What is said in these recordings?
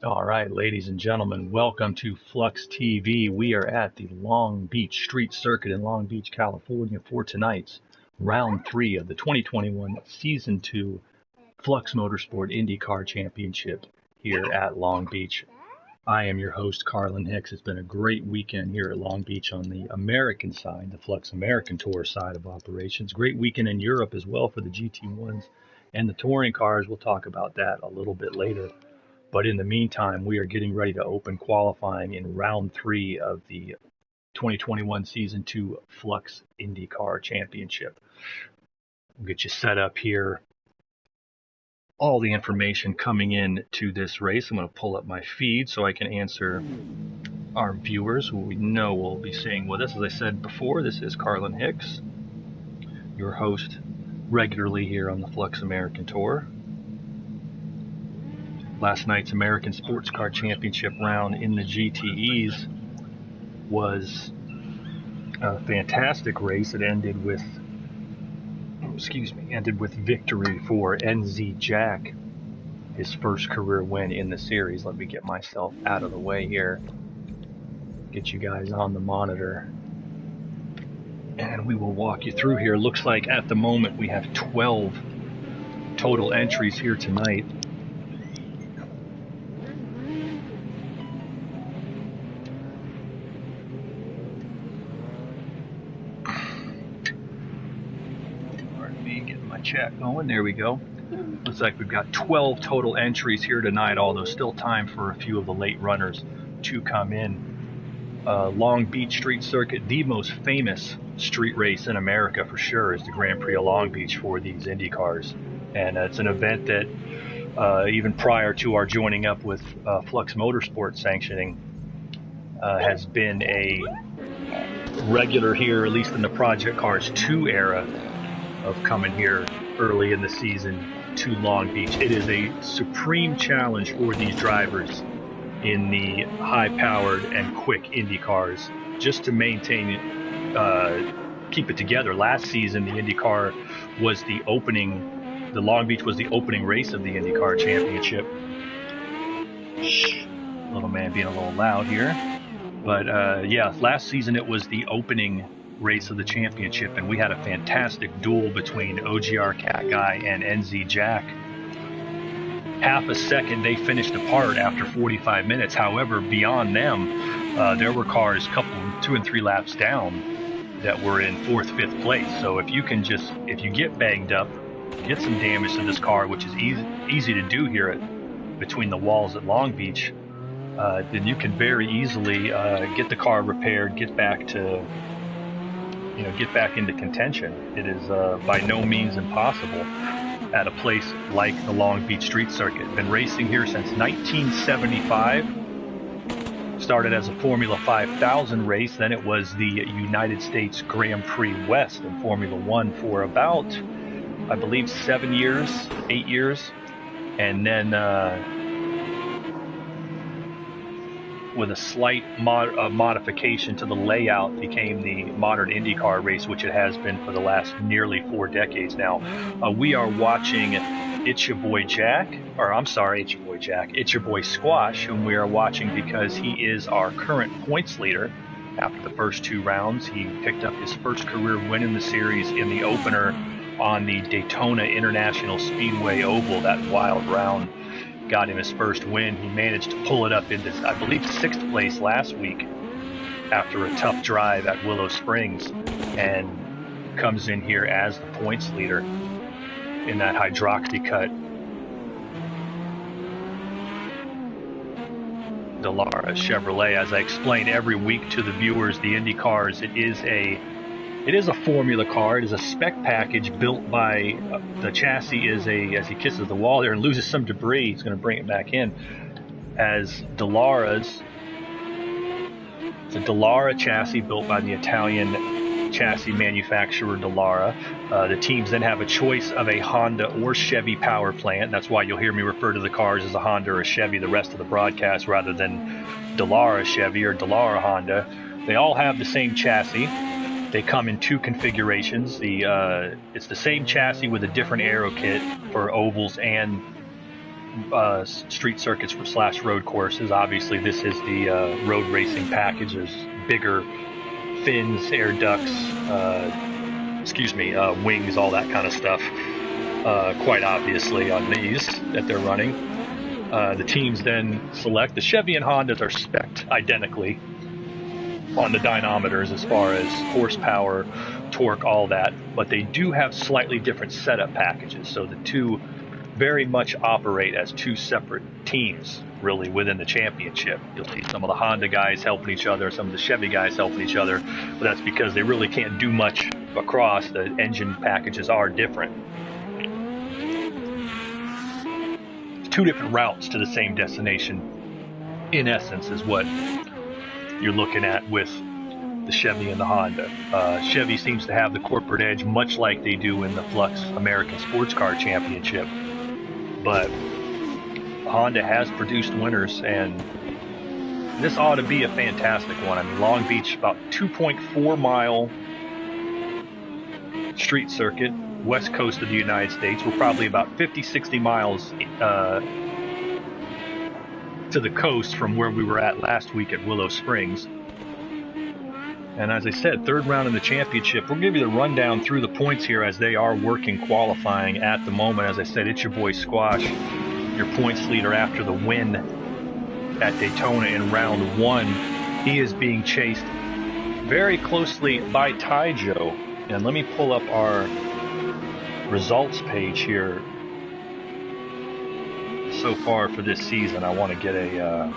All right, ladies and gentlemen, welcome to Flux TV. We are at the Long Beach Street Circuit in Long Beach, California for tonight's round 3 of the 2021 Season 2 Flux Motorsport IndyCar Championship here at Long Beach. I am your host, Carlin Hicks. It's been a great weekend here at Long Beach on the American side, the Flux American Tour side of operations. Great weekend in Europe as well for the GT1s and the touring cars. We'll talk about that a little bit later. But in the meantime, we are getting ready to open qualifying in round 3 of the 2021 Season 2 Flux IndyCar Championship. We'll get you set up here. All the information coming in to this race. I'm going to pull up my feed so I can answer our viewers who we know will be seeing with us. As I said before, this is Carlin Hicks, your host regularly here on the Flux American Tour. Last night's American Sports Car Championship round in the GTEs was a fantastic race. It ended with victory for NZ Jack, his first career win in the series. Let me get myself out of the way here, get you guys on the monitor, and we will walk you through here. Looks like at the moment we have 12 total entries here tonight. Getting my chat going. There we go. Looks like we've got 12 total entries here tonight, although still time for a few of the late runners to come in. Long Beach Street Circuit, the most famous street race in America for sure, is the Grand Prix of Long Beach for these Indy cars. And it's an event that even prior to our joining up with Flux Motorsport sanctioning has been a regular here, at least in the Project Cars 2 era, of coming here early in the season to Long Beach. It is a supreme challenge for these drivers in the high-powered and quick Indy cars just to maintain, keep it together. Last season, the IndyCar was the Long Beach was the opening race of the IndyCar Championship. Shh, little man being a little loud here. But yeah, last season it was the opening race of the championship, and we had a fantastic duel between OGR Cat Guy and NZ Jack. Half a second they finished apart after 45 minutes. However, beyond them, there were cars couple 2 and 3 laps down that were in 4th, 5th place. So if you get banged up, get some damage to this car, which is easy to do here between the walls at Long Beach, then you can very easily get the car repaired, get back into contention. It is by no means impossible at a place like the Long Beach Street Circuit. Been racing here since 1975. Started as a Formula 5000 race, then it was the United States Grand Prix West in Formula 1 for about, I believe, 8 years. And then with a slight modification to the layout, became the modern IndyCar race, which it has been for the last nearly 4 decades now. We are watching It's Your Boy Squash, whom we are watching because he is our current points leader. After the first 2 rounds, he picked up his first career win in the series in the opener on the Daytona International Speedway Oval. That wild round got him his first win. He managed to pull it up into, I believe, 6th place last week after a tough drive at Willow Springs, and comes in here as the points leader in that hydroxy cut Dallara Chevrolet. As I explain every week to the viewers, the Indy cars, it is a formula car. It is a spec package built by, the chassis is as he kisses the wall there and loses some debris, he's going to bring it back in, as Dallara's. It's a Dallara chassis built by the Italian chassis manufacturer Dallara. The teams then have a choice of a Honda or Chevy power plant. That's why you'll hear me refer to the cars as a Honda or a Chevy the rest of the broadcast, rather than Dallara Chevy or Dallara Honda. They all have the same chassis. They come in 2 configurations. It's the same chassis with a different aero kit for ovals and street circuits / road courses. Obviously, this is the road racing package. There's bigger fins, air ducts, wings, all that kind of stuff. Quite obviously on these that they're running. The teams then select. The Chevy and Hondas are spec'd identically on the dynamometers as far as horsepower, torque, all that, but they do have slightly different setup packages. So the two very much operate as two separate teams, really, within the championship. You'll see some of the Honda guys helping each other, some of the Chevy guys helping each other, but that's because they really can't do much across. The engine packages are different. It's two different routes to the same destination, in essence, is what you're looking at with the Chevy and the Honda. Chevy seems to have the corporate edge, much like they do in the Flux American Sports Car Championship. But Honda has produced winners, and this ought to be a fantastic one. I mean, Long Beach, about 2.4 mile street circuit, west coast of the United States. We're probably about 50-60 miles to the coast from where we were at last week at Willow Springs. And as I said, third round in the championship. We'll give you the rundown through the points here as they are working qualifying at the moment. As I said, it's your boy Squash, your points leader after the win at Daytona in round one. He is being chased very closely by Ty Joe. And let me pull up our results page here so far for this season. I want to get a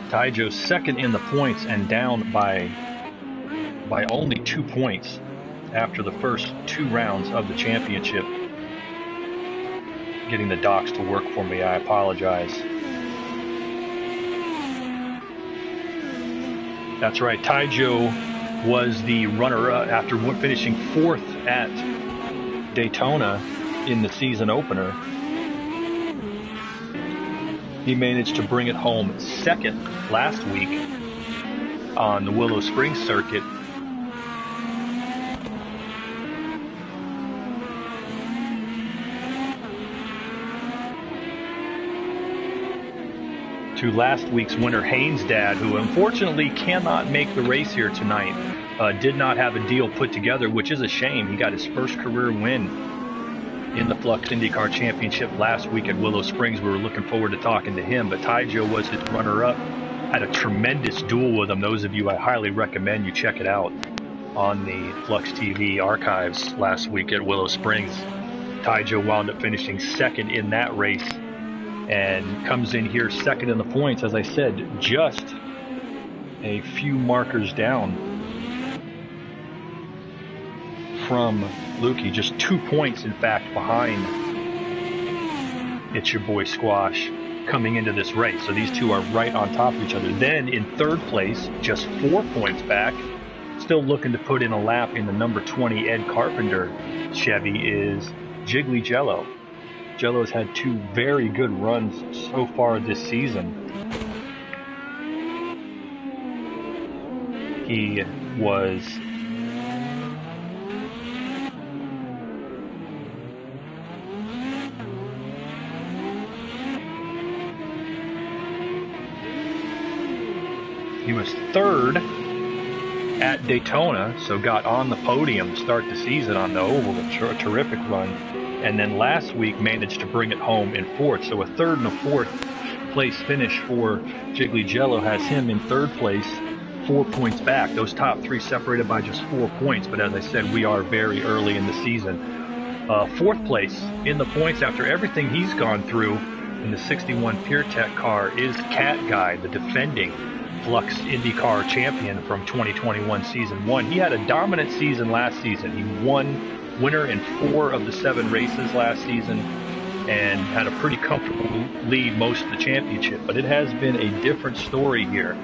Ty Joe second in the points and down by only 2 points after the first two rounds of the championship. Getting the docs to work for me, I apologize. That's right, Ty Joe was the runner-up after finishing fourth at Daytona in the season opener. He managed to bring it home second last week on the Willow Springs circuit. To last week's winner, Haynes' dad, who unfortunately cannot make the race here tonight. Did not have a deal put together, which is a shame. He got his first career win in the Flux IndyCar Championship last week at Willow Springs. We were looking forward to talking to him, but Ty Joe was his runner-up. Had a tremendous duel with him. Those of you, I highly recommend you check it out on the Flux TV archives last week at Willow Springs. Ty Joe wound up finishing second in that race and comes in here second in the points, as I said, just a few markers down from Lukey, just 2 points, in fact, behind It's Your Boy Squash coming into this race. So these two are right on top of each other. Then in third place, just 4 points back, still looking to put in a lap in the number 20 Ed Carpenter Chevy, is Jiggly Jello. Jello's had two very good runs so far this season. He was third at Daytona, so got on the podium to start the season on the oval, a terrific run. And then last week managed to bring it home in fourth. So a third and a fourth place finish for Jiggly Jello has him in third place, 4 points back. Those top three separated by just 4 points. But as I said, we are very early in the season. Fourth place in the points after everything he's gone through in the 61 PureTech car is Cat Guy, the defending Flux IndyCar champion from 2021 season one. He had a dominant season last season. He won winner in 4 of the 7 races last season and had a pretty comfortable lead most of the championship. But it has been a different story here.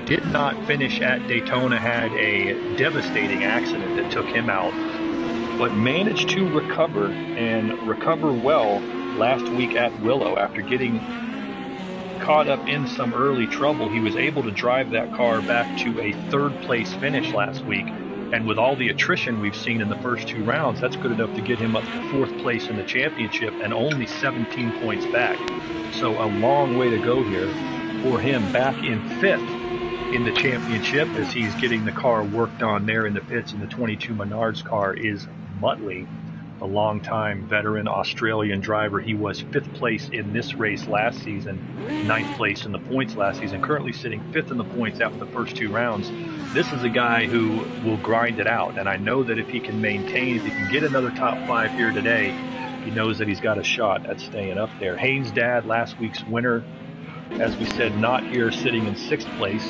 Did not finish at Daytona, had a devastating accident that took him out, but managed to recover and recover well last week at Willow. After getting caught up in some early trouble, he was able to drive that car back to a third place finish last week And with all the attrition we've seen in the first 2 rounds, that's good enough to get him up to 4th place in the championship and only 17 points back. So a long way to go here for him, back in 5th in the championship as he's getting the car worked on there in the pits. In the 22 Menards car is Muttley, a longtime veteran Australian driver. He was 5th place in this race last season, 9th place in the points last season, currently sitting 5th in the points after the first 2 rounds. This is a guy who will grind it out, and I know that if he can maintain, if he can get another top 5 here today, he knows that he's got a shot at staying up there. Haynes' dad, last week's winner, as we said, not here, sitting in 6th place,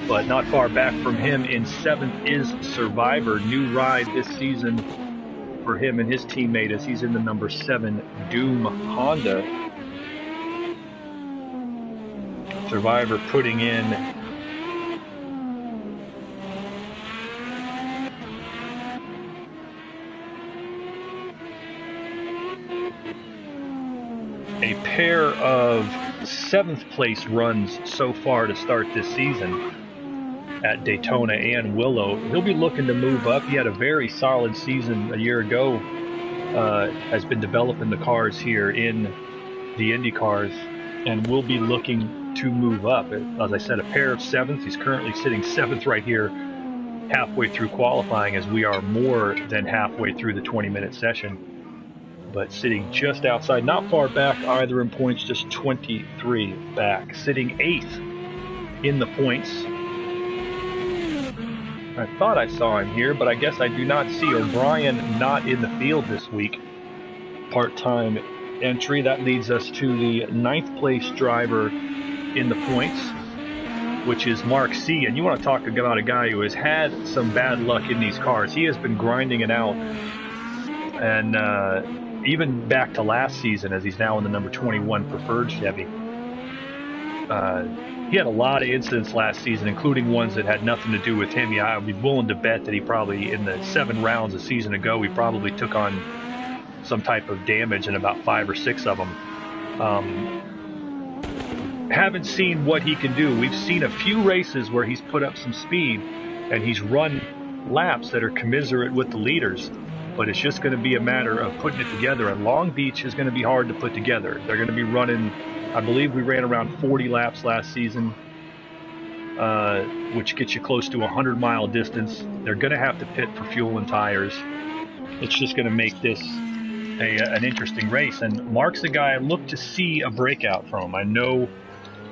but not far back from him in 7th is Survivor. New ride this season for him and his teammate as he's in the number 7 Doom Honda. Survivor putting in a pair of 7th place runs so far to start this season at Daytona and Willow. He'll be looking to move up. He had a very solid season a year ago, has been developing the cars here in the IndyCars, and will be looking to move up. As I said, a pair of 7th. He's currently sitting 7th right here halfway through qualifying, as we are more than halfway through the 20-minute session, but sitting just outside, not far back either in points, just 23 back. Sitting 8th in the points. I thought I saw him here, but I guess I do not see O'Brien not in the field this week. Part-time entry. That leads us to the 9th place driver in the points, which is Mark C. And you want to talk about a guy who has had some bad luck in these cars. He has been grinding it out, and even back to last season, as he's now in the number 21 preferred Chevy. He had a lot of incidents last season, including ones that had nothing to do with him. Yeah, I'd be willing to bet that he probably, in the 7 rounds a season ago, he probably took on some type of damage in about 5 or 6 of them. Haven't seen what he can do. We've seen a few races where he's put up some speed and he's run laps that are commiserate with the leaders, but it's just going to be a matter of putting it together. And Long Beach is going to be hard to put together. They're going to be running, I believe we ran around 40 laps last season, which gets you close to a 100-mile distance. They're going to have to pit for fuel and tires. It's just going to make this an interesting race. And Mark's the guy I look to see a breakout from. I know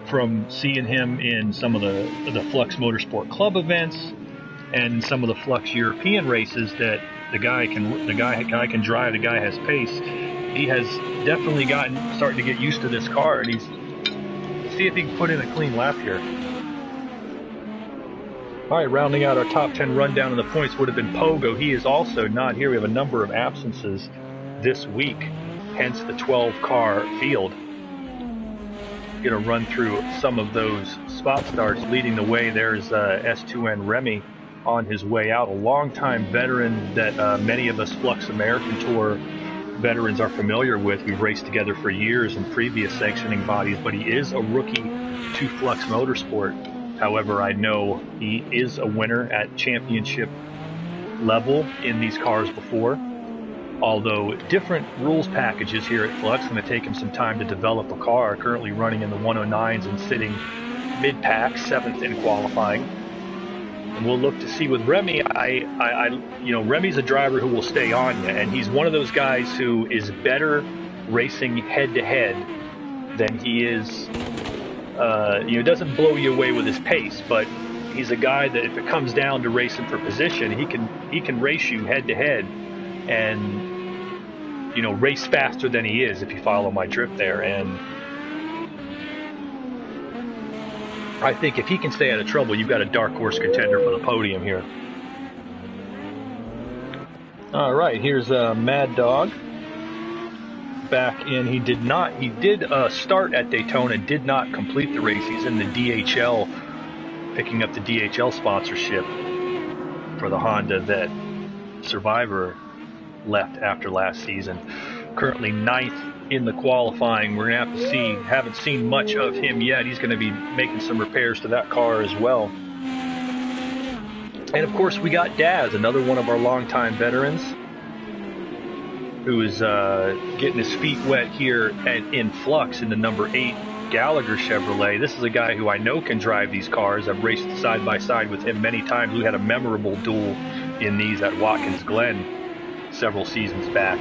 from seeing him in some of the Flux Motorsport Club events and some of the Flux European races that the guy can drive, the guy has pace. He has definitely starting to get used to this car, and see if he can put in a clean lap here. All right, rounding out our top 10 rundown of the points would have been Pogo. He is also not here. We have a number of absences this week, hence the 12-car field. Going to run through some of those spot starts. Leading the way, there's S2N Remy on his way out, a longtime veteran that many of us Flux American Tour veterans are familiar with. We've raced together for years in previous sanctioning bodies, but he is a rookie to Flux Motorsport. However, I know he is a winner at championship level in these cars before. Although different rules packages here at Flux, going to take him some time to develop a car. Currently running in the 109s and sitting mid-pack, 7th in qualifying. And we'll look to see with Remy. Remy's a driver who will stay on you, and he's one of those guys who is better racing head-to-head than he is. Doesn't blow you away with his pace, but he's a guy that if it comes down to racing for position, he can race you head-to-head, and race faster than he is, if you follow my drift there. And I think if he can stay out of trouble, you've got a dark horse contender for the podium here. All right, here's Mad Dog back in. He did start at Daytona, did not complete the race. He's in the DHL, picking up the DHL sponsorship for the Honda that Survivor left after last season. Currently 9th in the qualifying. We're going to have to see. Haven't seen much of him yet. He's going to be making some repairs to that car as well. And of course, we got Daz, another one of our longtime veterans, who is getting his feet wet here in Flux in the number 8 Gallagher Chevrolet. This is a guy who I know can drive these cars. I've raced side by side with him many times. We had a memorable duel in these at Watkins Glen several seasons back.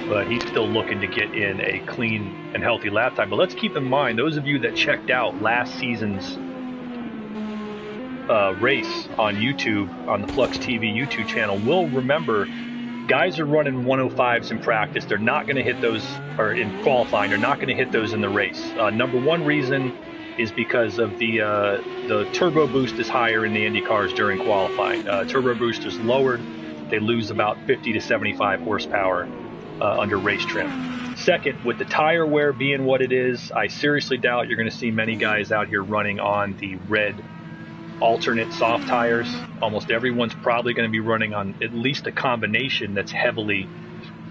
But he's still looking to get in a clean and healthy lap time. But let's keep in mind, those of you that checked out last season's race on YouTube, on the Flux TV YouTube channel, will remember guys are running 105s in practice. They're not going to hit those, or in qualifying, they're not going to hit those in the race. Number one reason is because of the turbo boost is higher in the Indy cars during qualifying. Turbo boost is lowered. They lose about 50 to 75 horsepower under race trim. Second, with the tire wear being what it is, I seriously doubt you're going to see many guys out here running on the red alternate soft tires. Almost everyone's probably going to be running on at least a combination that's heavily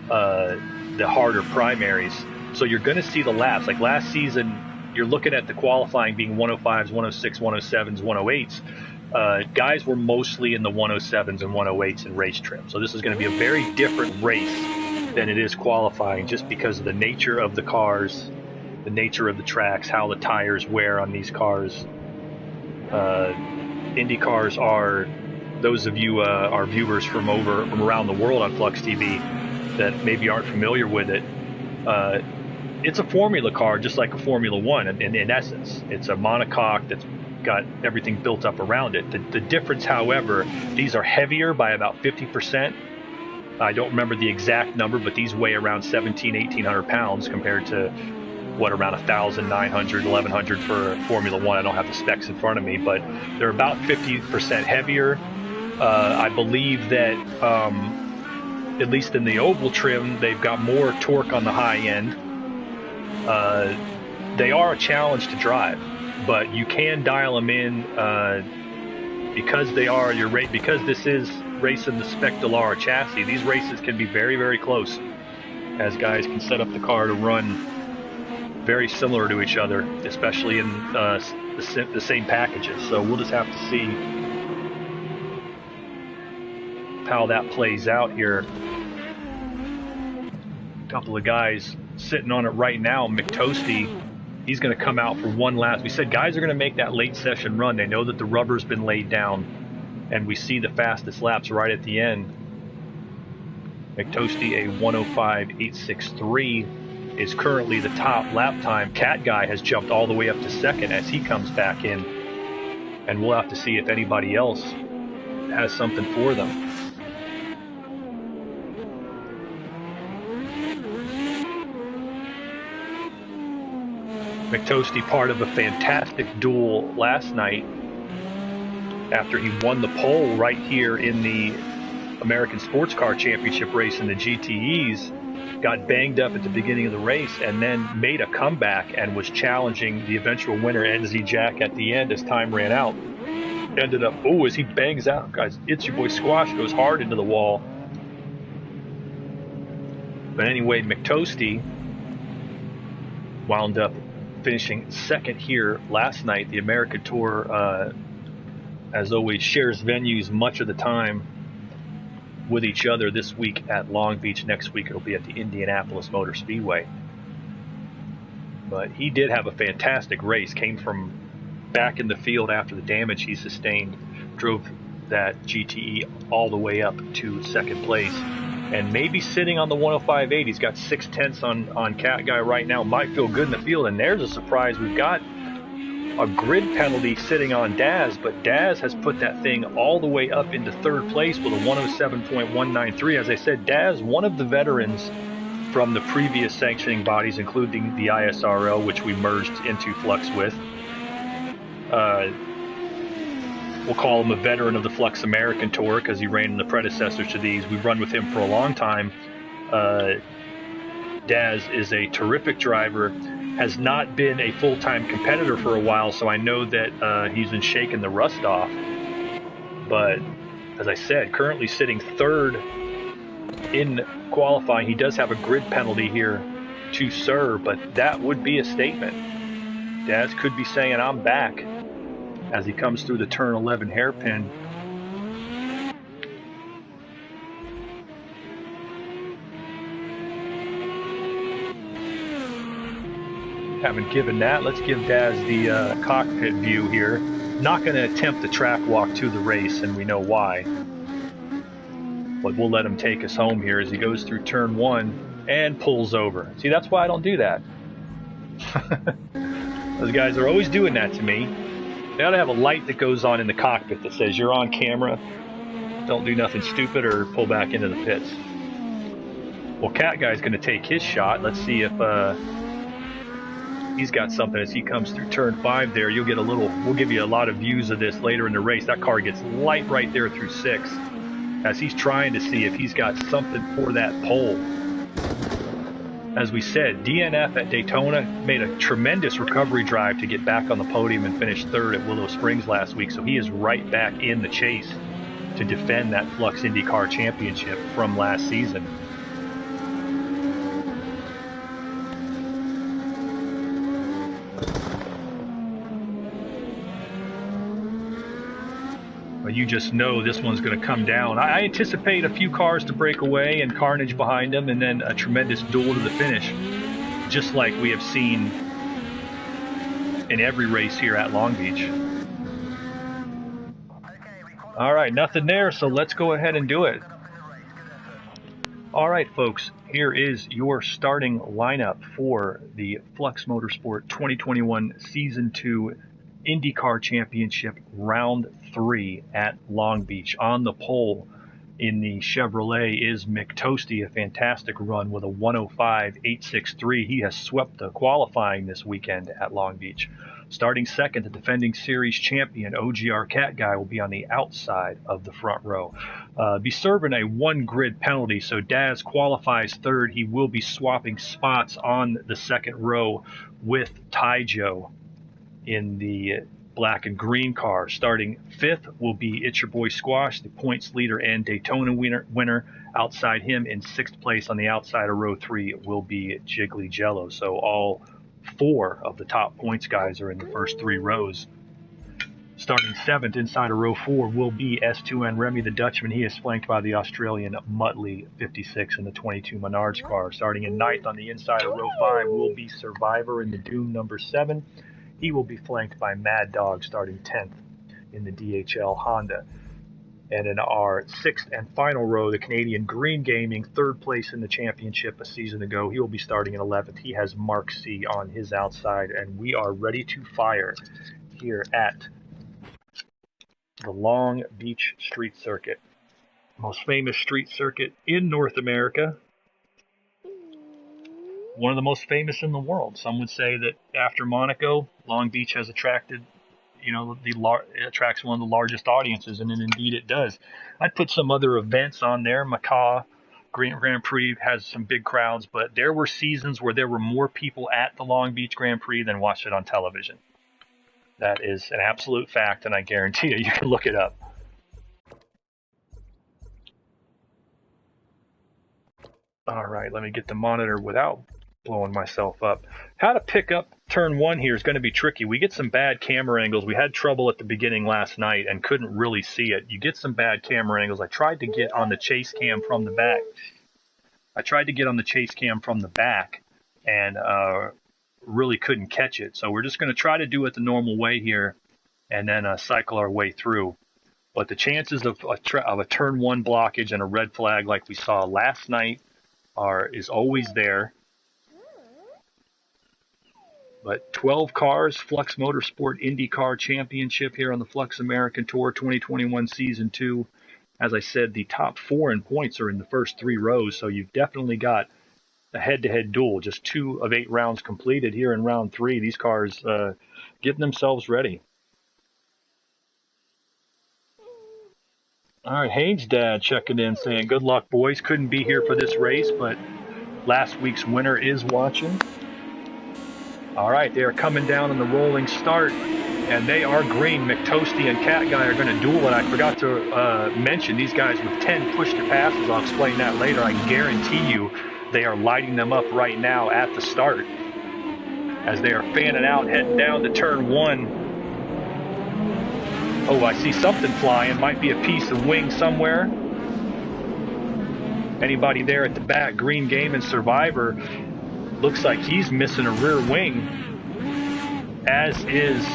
the harder primaries. So you're going to see the laps. Like last season, you're looking at the qualifying being 105s, 106, 107s, 108s. Guys were mostly in the 107s and 108s in race trim. So this is going to be a very different race than it is qualifying, just because of the nature of the cars, the nature of the tracks, how the tires wear on these cars. Indy cars are, those of you our viewers from around the world on Flux TV that maybe aren't familiar with it, it's a formula car just like a Formula One in essence. It's a monocoque that's got everything built up around it. The difference, however, these are heavier by about 50%. I don't remember the exact number, but these weigh around 1,800 pounds compared to what, around 1,900, 1,100 for Formula One. I don't have the specs in front of me, but they're about 50% heavier. I believe that at least in the oval trim, they've got more torque on the high end. They are a challenge to drive, but you can dial them in because they are your rate. Because this is racing the Spec Dallara chassis, these races can be very, very close, as guys can set up the car to run very similar to each other, especially in the same packages. So we'll just have to see how that plays out here. A couple of guys sitting on it right now. McToasty, he's going to come out for one last. We said guys are going to make that late session run. They know that the rubber's been laid down, and we see the fastest laps right at the end. McToasty, a 105.863, is currently the top lap time. Cat Guy has jumped all the way up to second as he comes back in, and we'll have to see if anybody else has something for them. McToasty, part of a fantastic duel last night after he won the pole right here in the American Sports Car Championship race in the GTEs, got banged up at the beginning of the race, and then made a comeback and was challenging the eventual winner, NZ Jack, at the end as time ran out. Ended up, as he bangs out, guys, It's Your Boy Squash goes hard into the wall. But anyway, McToasty wound up finishing second here last night. The American Tour, as always, shares venues much of the time with each other. This week at Long Beach, next week it'll be at the Indianapolis Motor Speedway. But he did have a fantastic race, came from back in the field after the damage he sustained, drove that GTE all the way up to second place, and maybe sitting on the 105.8. He's got 6/10 on Cat Guy right now. Might feel good in the field, and there's a surprise. We've got a grid penalty sitting on Daz, but Daz has put that thing all the way up into third place with a 107.193. As I said, Daz, one of the veterans from the previous sanctioning bodies, including the ISRO, which we merged into Flux with. We'll call him a veteran of the Flux American Tour because he ran in the predecessors to these. We've run with him for a long time. Daz is a terrific driver, has not been a full-time competitor for a while, so I know that he's been shaking the rust off. But as I said, currently sitting third in qualifying. He does have a grid penalty here to serve, but that would be a statement. Daz could be saying, I'm back, as he comes through the turn 11 hairpin Haven't given that. Let's give Daz the cockpit view here. Not going to attempt the track walk to the race, and we know why. But we'll let him take us home here as he goes through turn 1 and pulls over. See, that's why I don't do that. Those guys are always doing that to me. They ought to have a light that goes on in the cockpit that says you're on camera. Don't do nothing stupid or pull back into the pits. Well, Cat Guy's going to take his shot. Let's see if he's got something as he comes through turn 5 there. You'll get a little, we'll give you a lot of views of this later in the race. That car gets light right there through 6 as he's trying to see if he's got something for that pole. As we said, DNF at Daytona made a tremendous recovery drive to get back on the podium and finish 3rd at Willow Springs last week. So he is right back in the chase to defend that Flux IndyCar championship from last season. You just know this one's going to come down. I anticipate a few cars to break away and carnage behind them, and then a tremendous duel to the finish, just like we have seen in every race here at Long Beach. All right, nothing there, so let's go ahead and do it. All right, folks, here is your starting lineup for the Flux Motorsport 2021 Season 2 IndyCar Championship Round 3 at Long Beach. On the pole in the Chevrolet is Mick Toasty, a fantastic run with a 105.863. He has swept the qualifying this weekend at Long Beach. Starting second, the defending series champion OGR Cat Guy will be on the outside of the front row. Be serving a 1 grid penalty, so Daz qualifies 3rd. He will be swapping spots on the 2nd row with Ty Joe in the black and green car. Starting 5th will be It's Your Boy Squash, the points leader and Daytona winner. Outside him in 6th place on the outside of row 3 will be Jiggly Jello. So all 4 of the top points guys are in the first 3 rows. Starting 7th inside of row 4 will be S2N Remy the Dutchman. He is flanked by the Australian Muttley 56 in the 22 Menards car. Starting in 9th on the inside of row 5 will be Survivor in the Doom number 7. He will be flanked by Mad Dog starting 10th in the DHL Honda. And in our 6th and final row, the Canadian Green Gaming, 3rd place in the championship a season ago. He will be starting in 11th. He has Mark C on his outside, and we are ready to fire here at the Long Beach Street Circuit. Most famous street circuit in North America. One of the most famous in the world. Some would say that after Monaco, Long Beach has attracted, it attracts one of the largest audiences, and indeed it does. I'd put some other events on there. Macau Grand Prix has some big crowds, but there were seasons where there were more people at the Long Beach Grand Prix than watched it on television. That is an absolute fact, and I guarantee you can look it up. All right, let me get the monitor without blowing myself up. How to pick up turn 1 here is going to be tricky. We get some bad camera angles. We had trouble at the beginning last night and couldn't really see it. You get some bad camera angles. I tried to get on the chase cam from the back. And really couldn't catch it. So we're just going to try to do it the normal way here and then cycle our way through. But the chances of a turn 1 blockage and a red flag like we saw last night is always there. But 12 cars, Flux Motorsport IndyCar Championship here on the Flux American Tour 2021 Season 2. As I said, the top 4 in points are in the first 3 rows, so you've definitely got a head-to-head duel. Just 2 of 8 rounds completed here in round 3. These cars getting themselves ready. All right, Haynes' dad checking in saying, good luck, boys. Couldn't be here for this race, but last week's winner is watching. All right, they are coming down on the rolling start, and they are green. McToasty and Cat Guy are going to duel, and I forgot to mention these guys with 10 push-to-passes. I'll explain that later. I guarantee you they are lighting them up right now at the start as they are fanning out, heading down to turn 1. Oh, I see something flying. Might be a piece of wing somewhere. Anybody there at the back? Green Game and Survivor. Looks like he's missing a rear wing. as is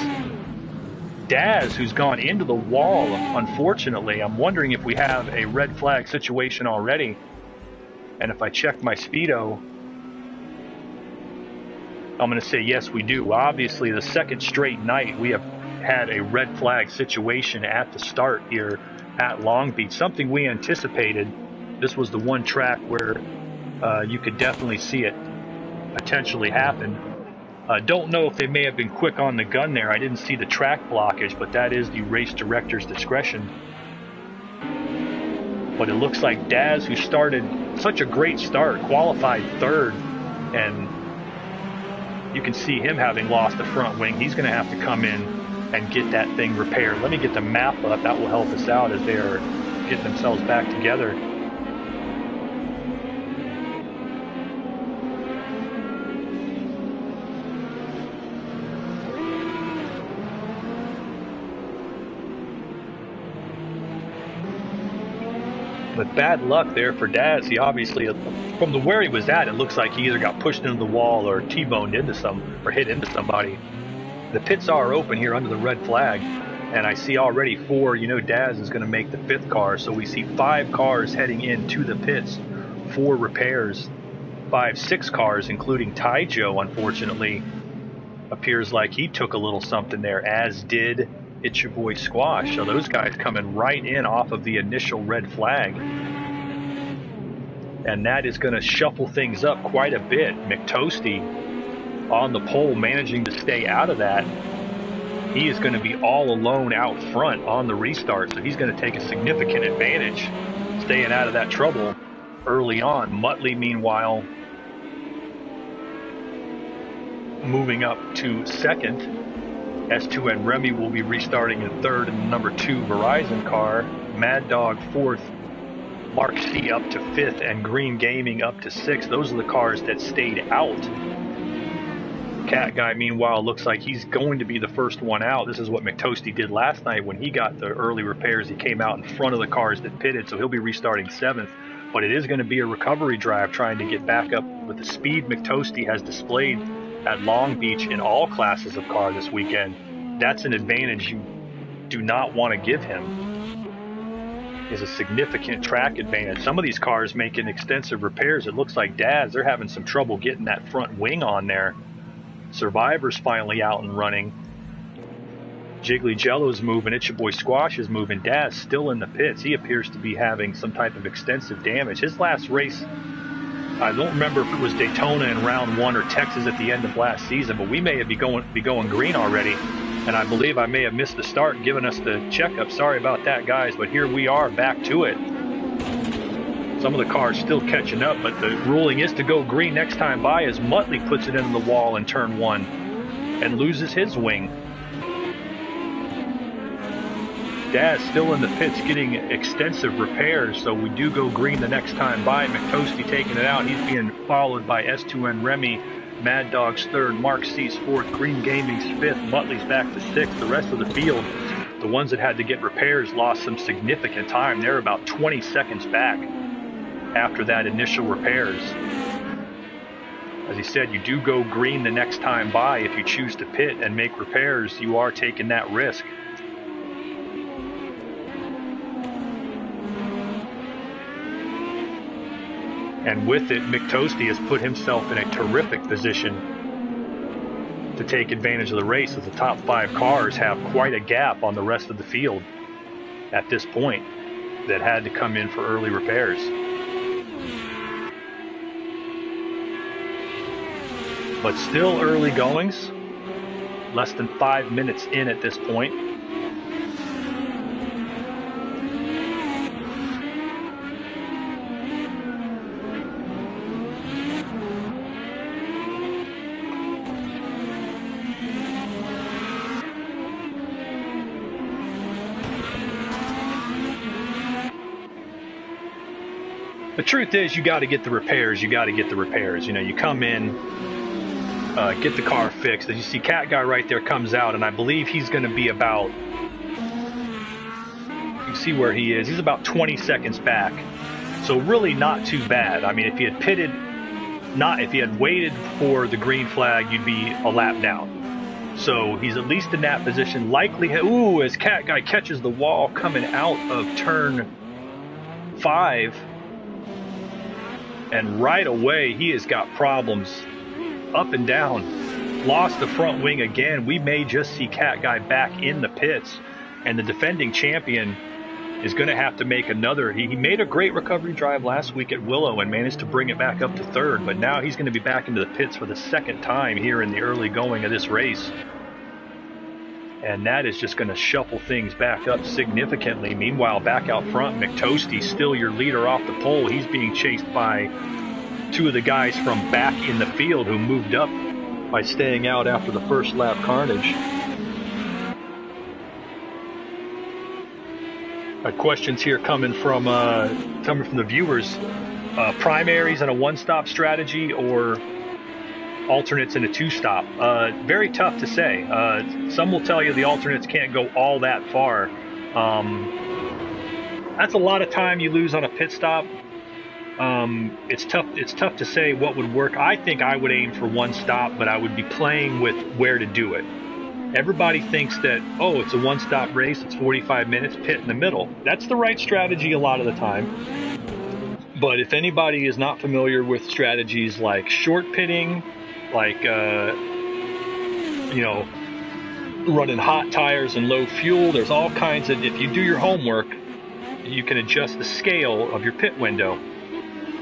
Daz, who's gone into the wall, unfortunately. I'm wondering if we have a red flag situation already. And if I check my speedo, I'm going to say yes, we do. Obviously, the second straight night we have had a red flag situation at the start here at Long Beach, something we anticipated. This was the one track where you could definitely see it potentially happen. Don't know if they may have been quick on the gun there. I didn't see the track blockage, but that is the race director's discretion. But it looks like Daz, who started such a great start, qualified third, and you can see him having lost the front wing. He's going to have to come in and get that thing repaired. Let me get the map up. That will help us out as they are getting themselves back together. But bad luck there for Daz. He obviously, from the where he was at, it looks like he either got pushed into the wall or T-boned into or hit into somebody. The pits are open here under the red flag, and I see already 4. You know, Daz is going to make the 5th car, so we see 5 cars heading into the pits for repairs. 6 cars, including Ty Joe, unfortunately. Appears like he took a little something there, as did It's Your Boy Squash. So those guys coming right in off of the initial red flag. And that is going to shuffle things up quite a bit. McToasty on the pole, managing to stay out of that. He is going to be all alone out front on the restart, so he's going to take a significant advantage staying out of that trouble early on. Muttley, meanwhile, moving up to second. S2N Remy will be restarting in third in the number 2 Verizon car. Mad Dog fourth. Mark C up to 5th, and Green Gaming up to 6th. Those are the cars that stayed out. Cat Guy, meanwhile, looks like he's going to be the first one out. This is what McToasty did last night when he got the early repairs. He came out in front of the cars that pitted, so he'll be restarting 7th. But it is going to be a recovery drive trying to get back up with the speed McToasty has displayed at Long Beach in all classes of car this weekend. That's an advantage you do not want to give him. Is a significant track advantage. Some of these cars making extensive repairs. It looks like Daz, they're having some trouble getting that front wing on there. Survivor's finally out and running. Jiggly Jello's moving. It's Your Boy Squash is moving. Daz still in the pits. He appears to be having some type of extensive damage. His last race, I don't remember if it was Daytona in round 1 or Texas at the end of last season, but we may be going green already. And I believe I may have missed the start and given us the checkup. Sorry about that, guys, but here we are back to it. Some of the cars still catching up, but the ruling is to go green next time by as Muttley puts it into the wall in turn 1 and loses his wing. Daz still in the pits getting extensive repairs, so we do go green the next time by. McToasty taking it out. He's being followed by S2N Remy, Mad Dog's 3rd, Mark C's 4th, Green Gaming's 5th, Muttley's back to 6th. The rest of the field, the ones that had to get repairs, lost some significant time. They're about 20 seconds back after that initial repairs. As he said, you do go green the next time by. If you choose to pit and make repairs, you are taking that risk. And with it, McToasty has put himself in a terrific position to take advantage of the race, as the top 5 cars have quite a gap on the rest of the field at this point that had to come in for early repairs. But still early goings, less than 5 minutes in at this point. The truth is, you got to get the repairs. You got to get the repairs. You know, you come in, get the car fixed. As you see, Cat Guy right there comes out, and I believe he's going to be about, you can see where he is. He's about 20 seconds back. So really not too bad. I mean, if he had pitted, if he had waited for the green flag, you'd be a lap down. So he's at least in that position. Likely, ooh, as Cat Guy catches the wall coming out of turn 5. And right away, he has got problems up and down. Lost the front wing again. We may just see Cat Guy back in the pits. And the defending champion is going to have to make another. He made a great recovery drive last week at Willow and managed to bring it back up to 3rd. But now he's going to be back into the pits for the 2nd time here in the early going of this race. And that is just going to shuffle things back up significantly. Meanwhile, back out front, McToasty, still your leader off the pole. He's being chased by 2 of the guys from back in the field who moved up by staying out after the first lap carnage. Questions here coming from the viewers. Primaries and a 1-stop strategy or alternates in a 2-stop? Very tough to say. Some will tell you the alternates can't go all that far. That's a lot of time you lose on a pit stop. It's tough to say what would work. I think I would aim for 1 stop, but I would be playing with where to do it. Everybody thinks that, oh, it's a 1-stop race, it's 45 minutes, pit in the middle. That's the right strategy a lot of the time. But if anybody is not familiar with strategies like short pitting, like, running hot tires and low fuel, there's all kinds of, if you do your homework, you can adjust the scale of your pit window.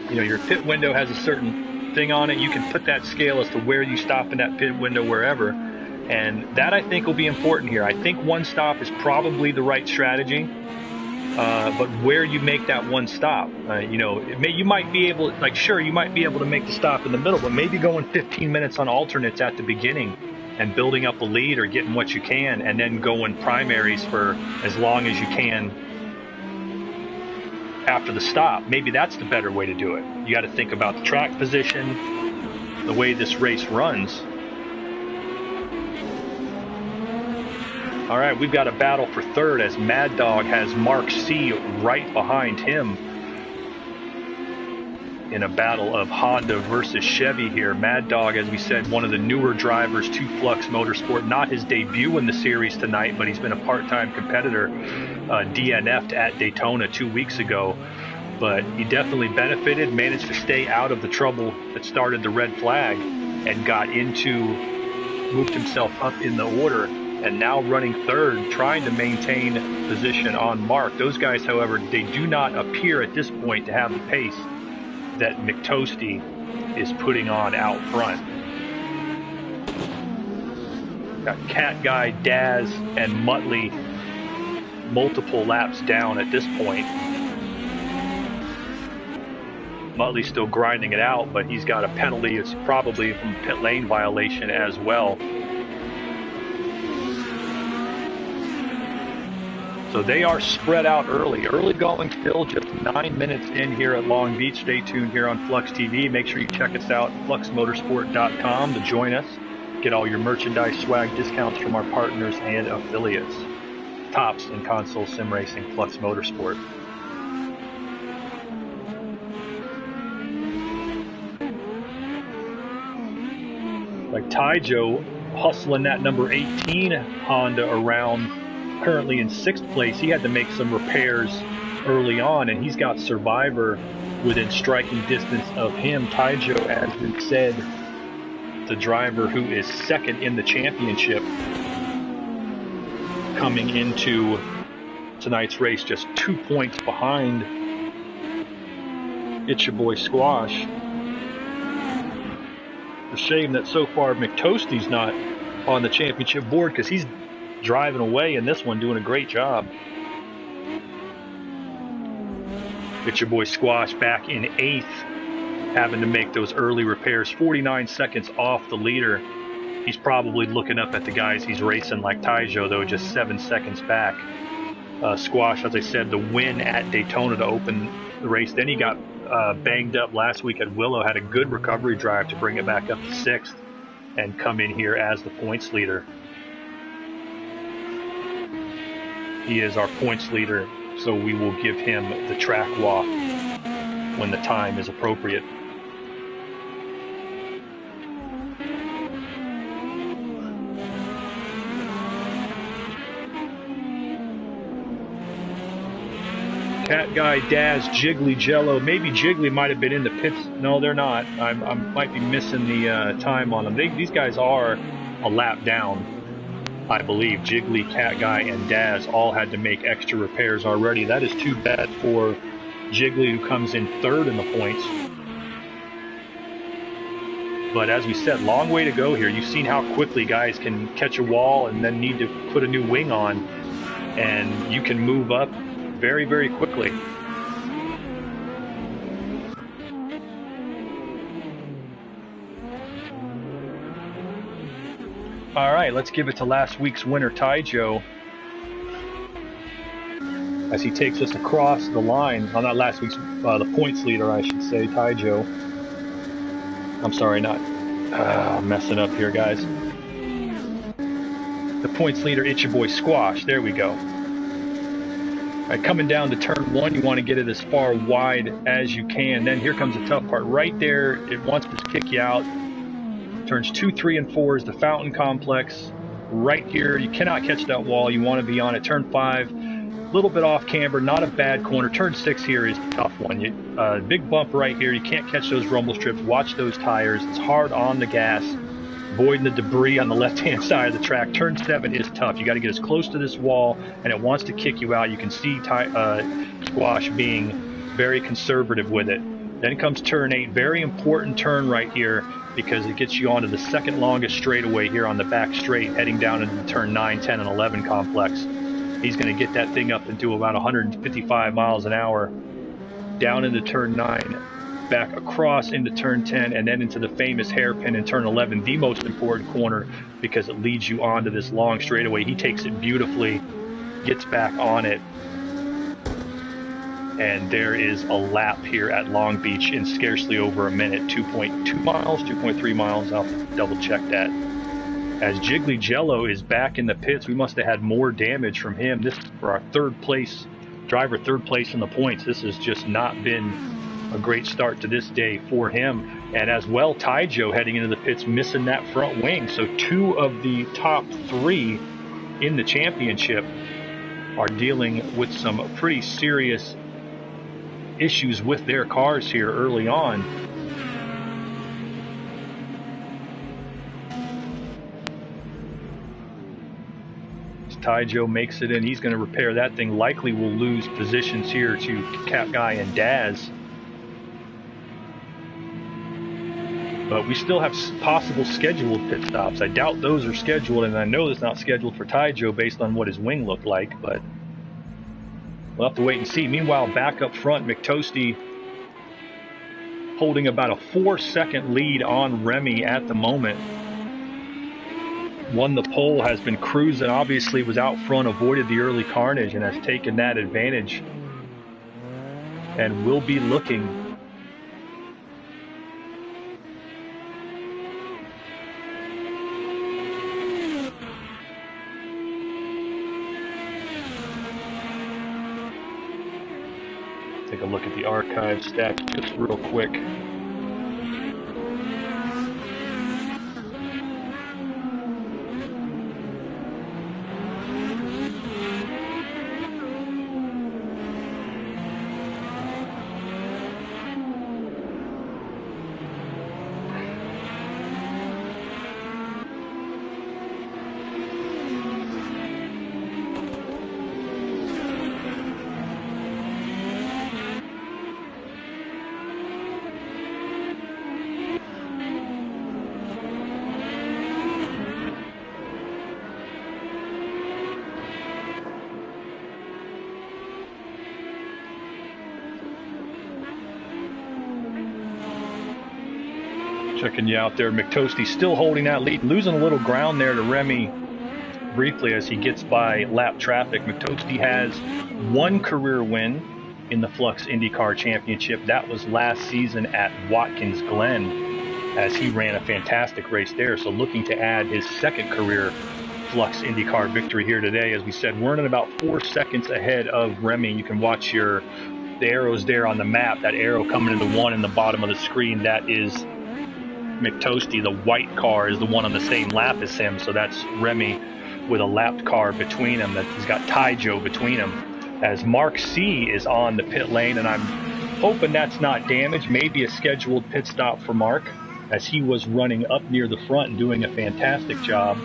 Your pit window has a certain thing on it. You can put that scale as to where you stop in that pit window wherever. And that, I think, will be important here. I think 1 stop is probably the right strategy, but where you make that 1 stop, you might be able, you might be able to make the stop in the middle, but maybe going 15 minutes on alternates at the beginning and building up a lead or getting what you can, and then going primaries for as long as you can after the stop. Maybe that's the better way to do it. You got to think about the track position, the way this race runs. All right, we've got a battle for 3rd as Mad Dog has Mark C right behind him in a battle of Honda versus Chevy here. Mad Dog, as we said, one of the newer drivers to Flux Motorsport. Not his debut in the series tonight, but he's been a part-time competitor. DNF'd at Daytona 2 weeks ago. But he definitely benefited, managed to stay out of the trouble that started the red flag, and moved himself up in the order. And now running 3rd, trying to maintain position on Mark. Those guys, however, they do not appear at this point to have the pace that McToasty is putting on out front. Got Cat Guy, Daz, and Muttley multiple laps down at this point. Muttley's still grinding it out, but he's got a penalty. It's probably from pit lane violation as well. So they are spread out early. Early going still, just 9 minutes in here at Long Beach. Stay tuned here on Flux TV. Make sure you check us out, fluxmotorsport.com, to join us. Get all your merchandise, swag discounts from our partners and affiliates. Tops in console sim racing, Flux Motorsport. Like Taijo hustling that number 18 Honda around, currently in 6th place. He had to make some repairs early on, and he's got Survivor within striking distance of him. Taijo, as we said, the driver who is 2nd in the championship coming into tonight's race, just 2 points behind It's Your Boy Squash. A shame that so far McToasty's not on the championship board, because he's driving away in this one, doing a great job. It's Your Boy Squash back in 8th, having to make those early repairs. 49 seconds off the leader. He's probably looking up at the guys he's racing, like Taijo, though, just 7 seconds back. Squash, as I said, the win at Daytona to open the race. Then he got banged up last week at Willow, had a good recovery drive to bring it back up to 6th and come in here as the points leader. He is our points leader, so we will give him the track walk when the time is appropriate. Cat Guy, Daz, Jiggly, Jello. Maybe Jiggly might have been in the pits. No, they're not. I might be missing the time on them. These guys are a lap down, I believe. Jiggly, Cat Guy, and Daz all had to make extra repairs already. That is too bad for Jiggly, who comes in third in the points. But as we said, long way to go here. You've seen how quickly guys can catch a wall and then need to put a new wing on, and you can move up very, very quickly. All right, let's give it to last week's winner, Taijo, as he takes us across the line. Well, not last week's, the points leader, I should say, Taijo. I'm sorry, not messing up here, guys. The points leader, it's your boy Squash. There we go. All right, coming down to turn one, you want to get it as far wide as you can. Then here comes the tough part. Right there, it wants to kick you out. Turns 2, 3, and 4 is the fountain complex. Right here, you cannot catch that wall. You want to be on it. Turn 5, a little bit off camber, not a bad corner. Turn 6 here is the tough one. Big bump right here. You can't catch those rumble strips. Watch those tires. It's hard on the gas, avoiding the debris on the left-hand side of the track. Turn 7 is tough. You got to get as close to this wall, and it wants to kick you out. You can see Squash being very conservative with it. Then comes turn 8. Very important turn right here, because it gets you onto the second longest straightaway here on the back straight, heading down into turn 9, 10, and 11 complex. He's going to get that thing up into about 155 miles an hour, down into turn 9, back across into turn 10, and then into the famous hairpin in turn 11, the most important corner, because it leads you onto this long straightaway. He takes it beautifully, gets back on it, and there is a lap here at Long Beach in scarcely over a minute. 2.2 miles, 2.3 miles. I'll double check that. As Jiggly Jello is back in the pits, we must have had more damage from him. This is for our third place driver, third place in the points. This has just not been a great start to this day for him. And as well, Taijo heading into the pits, missing that front wing. So 2 of the top 3 in the championship are dealing with some pretty serious issues with their cars here early on. As Taijo makes it in, he's going to repair that thing. Likely will lose positions here to Cat Guy and Daz. But we still have possible scheduled pit stops. I doubt those are scheduled, and I know it's not scheduled for Taijo based on what his wing looked like, but we'll have to wait and see. Meanwhile, back up front, McToasty holding about a 4-second lead on Remy at the moment. Won the pole, has been cruising, obviously was out front, avoided the early carnage, and has taken that advantage. And will be looking take a look at the archive stats just real quick. Checking you out there. McToasty still holding that lead, losing a little ground there to Remy briefly as he gets by lap traffic. McToasty has 1 career win in the Flux IndyCar Championship. That was last season at Watkins Glen, as he ran a fantastic race there. So looking to add his 2nd career Flux IndyCar victory here today. As we said, we're in about 4 seconds ahead of Remy. You can watch the arrows there on the map. That arrow coming into 1 in the bottom of the screen, that is McToasty. The white car is the one on the same lap as him, so that's Remy with a lapped car between them. He's got Taijo between them. as Mark C is on the pit lane, and I'm hoping that's not damage, maybe a scheduled pit stop for Mark, as he was running up near the front and doing a fantastic job.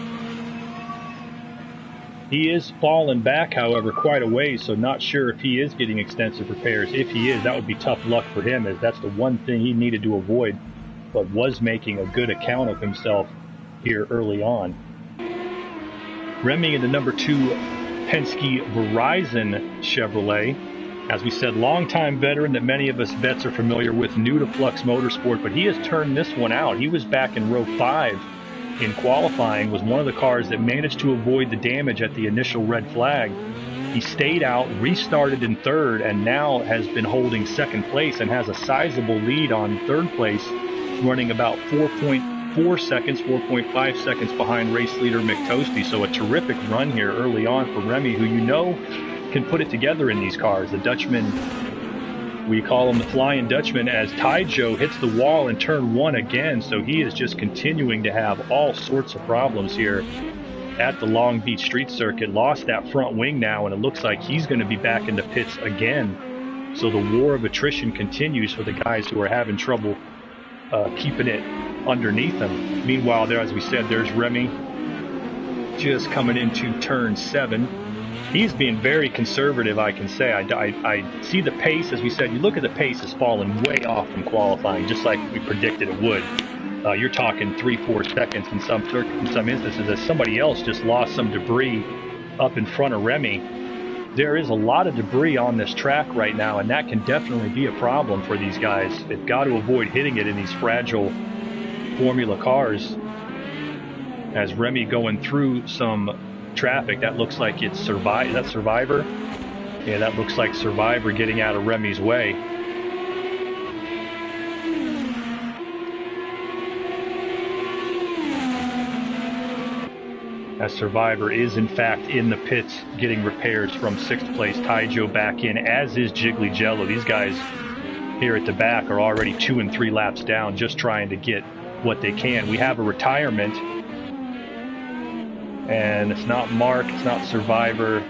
He is falling back, however, quite a ways, so not sure if he is getting extensive repairs. If he is, that would be tough luck for him, as that's the one thing he needed to avoid, but was making a good account of himself here early on. Remy in the number 2 Penske Verizon Chevrolet. As we said, longtime veteran that many of us vets are familiar with, new to Flux Motorsport, but he has turned this one out. He was back in row 5 in qualifying, was one of the cars that managed to avoid the damage at the initial red flag. He stayed out, restarted in 3rd, and now has been holding 2nd place and has a sizable lead on 3rd place, running about 4.4 seconds, 4.5 seconds behind race leader Mick Toasty. So a terrific run here early on for Remy, who you know can put it together in these cars. The Dutchman, we call him the Flying Dutchman, as Taijo hits the wall in turn 1 again. So he is just continuing to have all sorts of problems here at the Long Beach Street Circuit. Lost that front wing now, and it looks like he's going to be back in the pits again. So the war of attrition continues for the guys who are having trouble keeping it underneath them. Meanwhile, there, as we said, there's Remy just coming into turn 7. He's being very conservative, I can say. I see the pace, as we said. You look at the pace, is falling way off from qualifying, just like we predicted it would. You're talking 3-4 seconds in some instances, as somebody else just lost some debris up in front of Remy. There is a lot of debris on this track right now, and that can definitely be a problem for these guys. They've got to avoid hitting it in these fragile Formula cars. As Remy going through some traffic, that looks like it's Survivor. Is that Survivor? Yeah, that looks like Survivor getting out of Remy's way. As Survivor is in fact in the pits getting repairs from 6th place. Taijo back in, as is Jiggly Jello. These guys here at the back are already 2 and 3 laps down, just trying to get what they can. We have a retirement, and it's not Mark, it's not Survivor.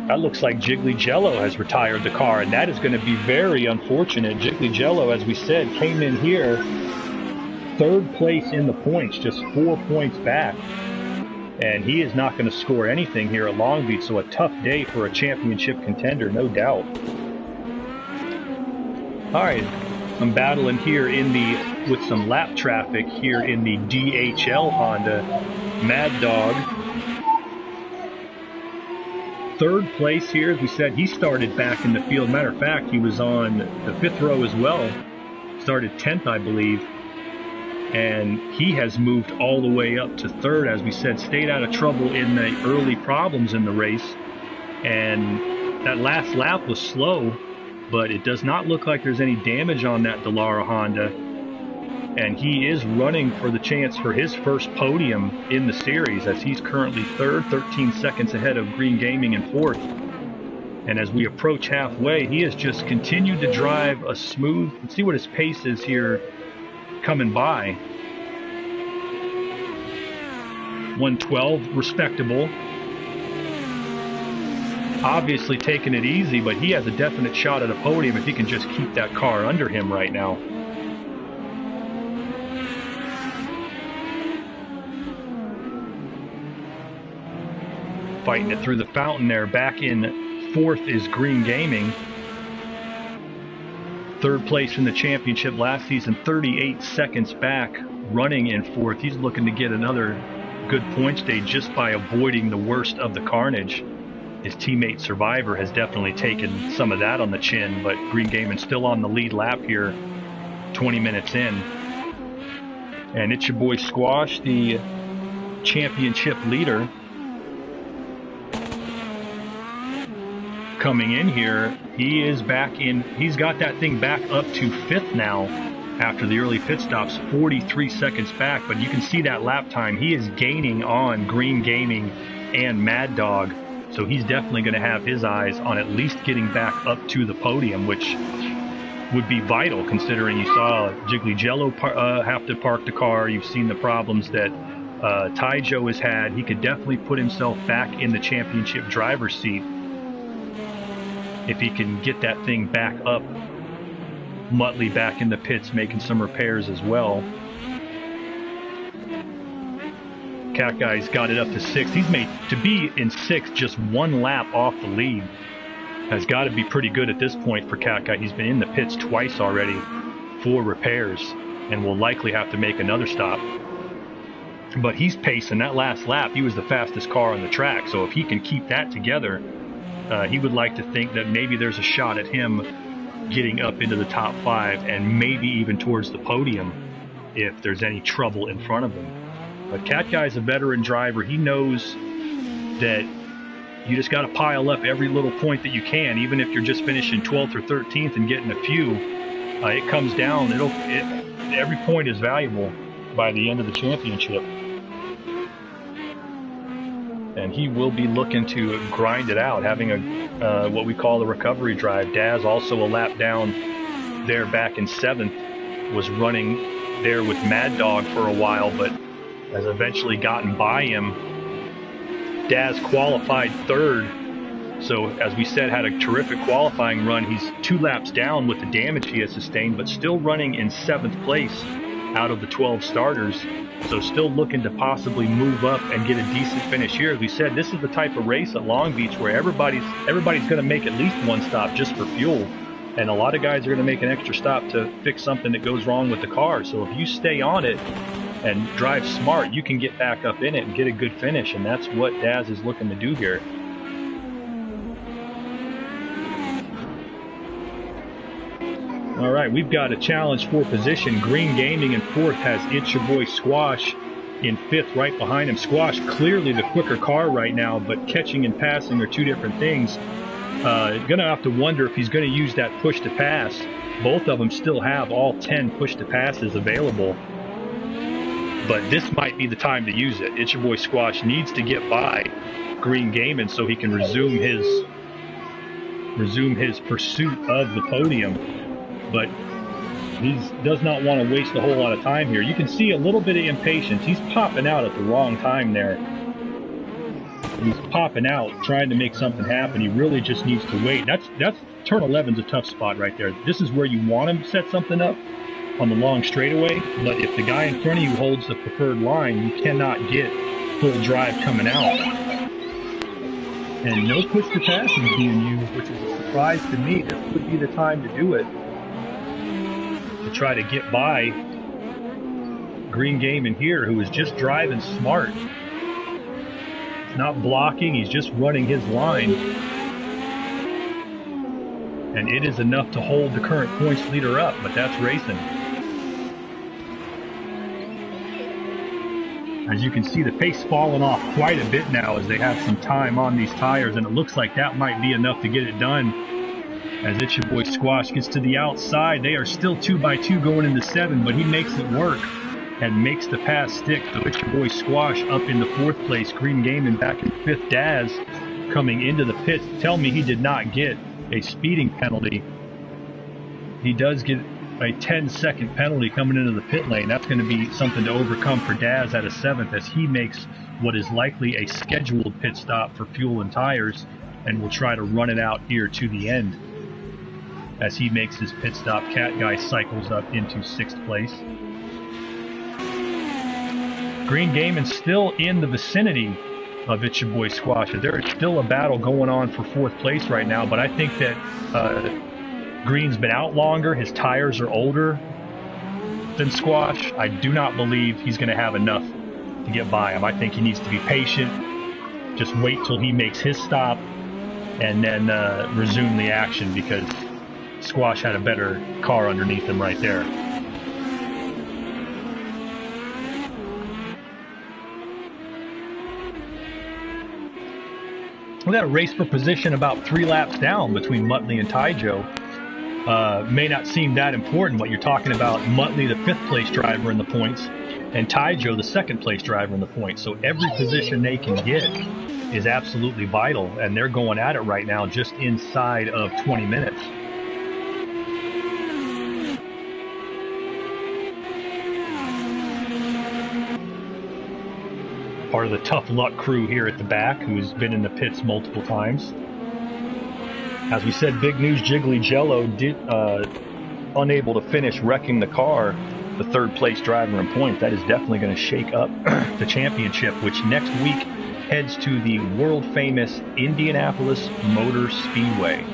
That looks like Jiggly Jello has retired the car, and that is going to be very unfortunate. Jiggly Jello, as we said, came in here 3rd place in the points, just 4 points back. And he is not going to score anything here at Long Beach, so a tough day for a championship contender, no doubt. All right, I'm battling here with some lap traffic here in the DHL Honda. Mad Dog, 3rd place here. As we said, he started back in the field. Matter of fact, he was on the 5th row as well. Started 10th, I believe. And he has moved all the way up to 3rd, as we said, stayed out of trouble in the early problems in the race. And that last lap was slow, but it does not look like there's any damage on that Dallara Honda. And he is running for the chance for his first podium in the series, as he's currently 3rd, 13 seconds ahead of Green Gaming in 4th. And as we approach halfway, he has just continued to drive a smooth, let's see what his pace is here coming by. 112, respectable. Obviously taking it easy, but he has a definite shot at a podium if he can just keep that car under him right now. Fighting it through the fountain there. Back in 4th is Green Gaming. 3rd place in the championship last season, 38 seconds back, running in 4th. He's looking to get another good point stage just by avoiding the worst of the carnage. His teammate Survivor has definitely taken some of that on the chin, but Green Gaming still on the lead lap here, 20 minutes in. And it's your boy Squash, the championship leader, coming in here. He is back in, he's got that thing back up to 5th now after the early pit stops, 43 seconds back, but you can see that lap time. He is gaining on Green Gaming and Mad Dog, so he's definitely going to have his eyes on at least getting back up to the podium, which would be vital considering you saw Jiggly Jello have to park the car. You've seen the problems that Taijo has had. He could definitely put himself back in the championship driver's seat if he can get that thing back up. Muttley back in the pits making some repairs as well. Cat Guy's got it up to 6th. He's made to be in 6th, just 1 lap off the lead. Has got to be pretty good at this point for Cat Guy. He's been in the pits twice already for repairs and will likely have to make another stop. But he's pacing. That last lap, he was the fastest car on the track. So if he can keep that together, he would like to think that maybe there's a shot at him getting up into the top 5 and maybe even towards the podium if there's any trouble in front of him. But Cat Guy's a veteran driver. He knows that you just got to pile up every little point that you can, even if you're just finishing 12th or 13th and getting a few. It comes down. Every point is valuable by the end of the championship. And he will be looking to grind it out, having a what we call a recovery drive. Daz also a lap down there back in 7th, was running there with Mad Dog for a while, but has eventually gotten by him. Daz qualified 3rd, so as we said, had a terrific qualifying run. He's 2 laps down with the damage he has sustained, but still running in 7th place out of the 12 starters. So still looking to possibly move up and get a decent finish here. As we said, this is the type of race at Long Beach where everybody's going to make at least 1 stop just for fuel. And a lot of guys are going to make an extra stop to fix something that goes wrong with the car. So if you stay on it and drive smart, you can get back up in it and get a good finish. And that's what Daz is looking to do here. All right, we've got a challenge for position. Green Gaming in 4th has It's Your Boy Squash in 5th, right behind him. Squash clearly the quicker car right now, but catching and passing are 2 different things. Gonna have to wonder if he's gonna use that push to pass. Both of them still have all 10 push to passes available, but this might be the time to use it. It's Your Boy Squash needs to get by Green Gaming so he can resume his pursuit of the podium. But he does not want to waste a whole lot of time here. You can see a little bit of impatience. He's popping out at the wrong time there. He's popping out, trying to make something happen. He really just needs to wait. That's turn 11's a tough spot right there. This is where you want him to set something up on the long straightaway. But if the guy in front of you holds the preferred line, you cannot get full drive coming out. And no push to pass is being used, which is a surprise to me. This would be the time to do it, to try to get by Green Gaming here, who is just driving smart. He's not blocking, he's just running his line. And it is enough to hold the current points leader up, but that's racing. As you can see, the pace falling off quite a bit now as they have some time on these tires, and it looks like that might be enough to get it done. As It's Your Boy Squash gets to the outside, they are still 2x2 going into 7, but he makes it work and makes the pass stick. So It's Your Boy Squash up into 4th place. Green Gaming back in 5th. Daz coming into the pits. Tell me he did not get a speeding penalty. He does get a 10-second penalty coming into the pit lane. That's going to be something to overcome for Daz at a 7th as he makes what is likely a scheduled pit stop for fuel and tires, and will try to run it out here to the end. As he makes his pit stop, Cat Guy cycles up into 6th place. Green Gaming still in the vicinity of It's Your Boy Squash. There is still a battle going on for 4th place right now, but I think that Green's been out longer. His tires are older than Squash. I do not believe he's going to have enough to get by him. I think he needs to be patient, just wait till he makes his stop, and then resume the action, because Squash had a better car underneath him right there. We got a race for position about 3 laps down between Muttley and Taijo. May not seem that important, but you're talking about Muttley, the 5th place driver in the points, and Taijo, the 2nd place driver in the points. So every position they can get is absolutely vital, and they're going at it right now just inside of 20 minutes. Part of the tough luck crew here at the back, who's been in the pits multiple times. As we said, big news, Jiggly Jello unable to finish, wrecking the car, the third place driver in points. That is definitely going to shake up the championship, which next week heads to the world famous Indianapolis Motor Speedway.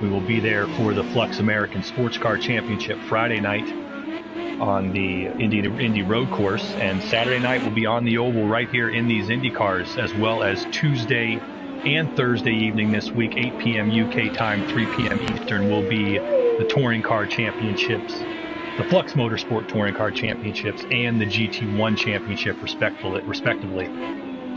We will be there for the Flux American Sports Car Championship Friday night on the Indy Road Course, and Saturday night will be on the oval right here in these Indy cars, as well as Tuesday and Thursday evening this week, 8 p.m. UK time, 3 p.m. Eastern, will be the Touring Car Championships, the Flux Motorsport Touring Car Championships, and the GT1 Championship, respectively.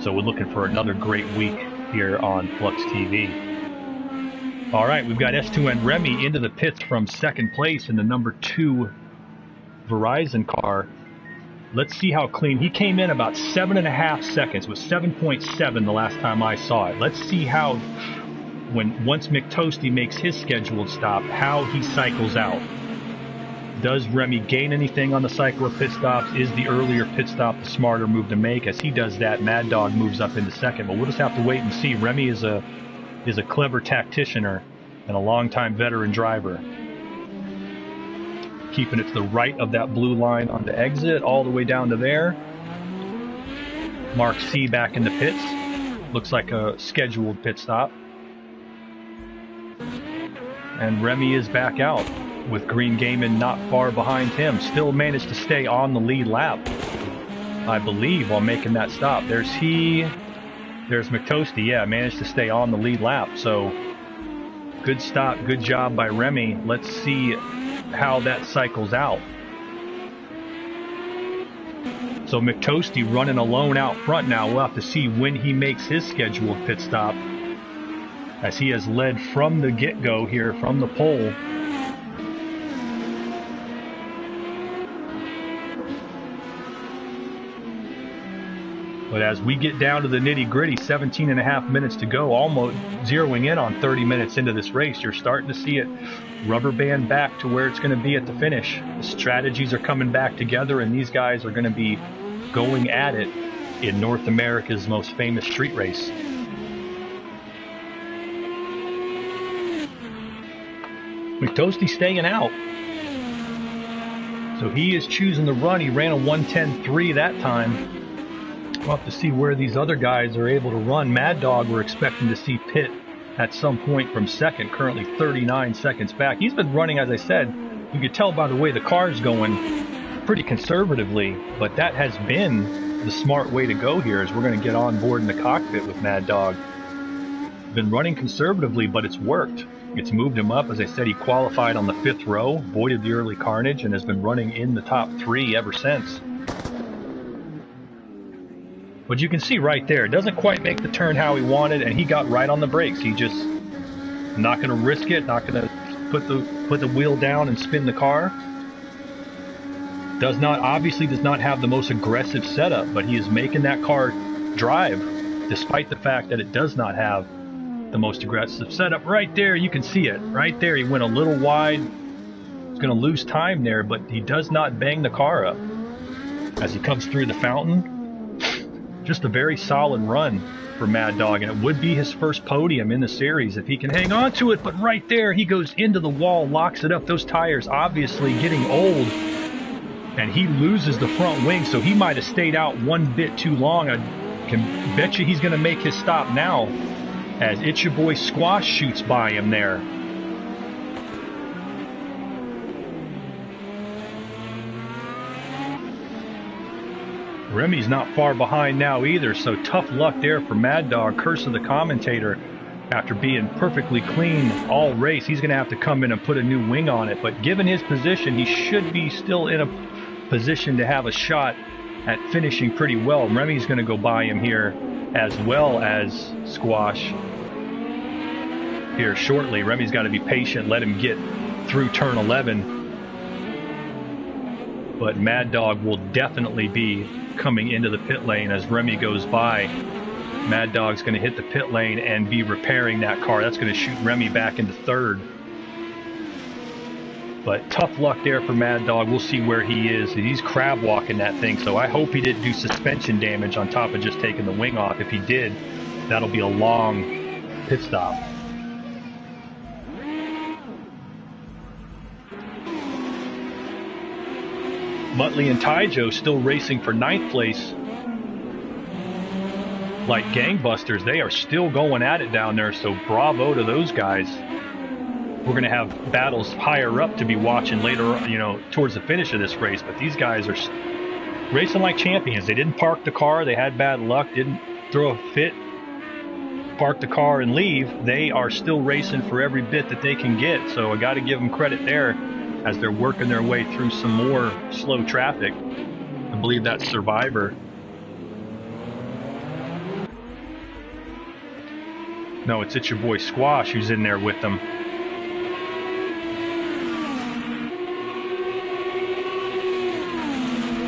So we're looking for another great week here on Flux TV. All right, we've got S2N Remy into the pits from second place in the number 2 Verizon car. Let's see how clean. He came in about 7.5 seconds, with 7.7 the last time I saw it. Let's see how, once McToasty makes his scheduled stop, how he cycles out. Does Remy gain anything on the cycle of pit stops? Is the earlier pit stop the smarter move to make? As he does that, Mad Dog moves up into second. But we'll just have to wait and see. Remy is a clever tacticianer and a longtime veteran driver. Keeping it to the right of that blue line on the exit, all the way down to there. Mark C back in the pits. Looks like a scheduled pit stop. And Remy is back out, with Green Gaiman not far behind him. Still managed to stay on the lead lap, I believe, while making that stop. There's McToasty, yeah, managed to stay on the lead lap. So good stop, good job by Remy. Let's see how that cycles out. So McToasty running alone out front now. We'll have to see when he makes his scheduled pit stop, as he has led from the get-go here, from the pole. But as we get down to the nitty-gritty, 17.5 minutes to go, almost zeroing in on 30 minutes into this race, you're starting to see it rubber band back to where it's going to be at the finish. The strategies are coming back together, and these guys are going to be going at it in North America's most famous street race. McToasty staying out. So he is choosing the run. He ran a 1:10.3 that time. We'll have to see where these other guys are able to run. Mad Dog, we're expecting to see pit at some point from second, currently 39 seconds back. He's been running, as I said, you could tell by the way the car's going, pretty conservatively, but that has been the smart way to go here, as we're going to get on board in the cockpit with Mad Dog. Been running conservatively, but it's worked. It's moved him up. As I said, he qualified on the 5th row, avoided the early carnage, and has been running in the top 3 ever since. But you can see right there, it doesn't quite make the turn how he wanted, and he got right on the brakes. He just not going to risk it, not going to put the wheel down and spin the car. Obviously does not have the most aggressive setup, but he is making that car drive, despite the fact that it does not have the most aggressive setup. Right there, you can see it. Right there, he went a little wide. He's going to lose time there, but he does not bang the car up as he comes through the fountain. Just a very solid run for Mad Dog, and it would be his first podium in the series if he can hang on to it. But right there, he goes into the wall, locks it up. Those tires obviously getting old, and he loses the front wing, so he might have stayed out one bit too long. I can bet you he's going to make his stop now, as It's Your Boy Squash shoots by him there. Remy's not far behind now either, so tough luck there for Mad Dog. Curse of the commentator. After being perfectly clean all race, he's going to have to come in and put a new wing on it. But given his position, he should be still in a position to have a shot at finishing pretty well. Remy's going to go by him here, as well as Squash here shortly. Remy's got to be patient, let him get through turn 11. But Mad Dog will definitely be coming into the pit lane as Remy goes by. Mad Dog's going to hit the pit lane and be repairing that car. That's going to shoot Remy back into third. But tough luck there for Mad Dog. We'll see where he is. He's crab walking that thing, so I hope he didn't do suspension damage on top of just taking the wing off. If he did, that'll be a long pit stop. Muttley and Taijo still racing for 9th place like gangbusters. They are still going at it down there, so bravo to those guys. We're going to have battles higher up to be watching later, towards the finish of this race, but these guys are racing like champions. They didn't park the car. They had bad luck, didn't throw a fit, park the car and leave. They are still racing for every bit that they can get, so I got to give them credit there as they're working their way through some more slow traffic. I believe that's Survivor. No, it's your boy Squash who's in there with them.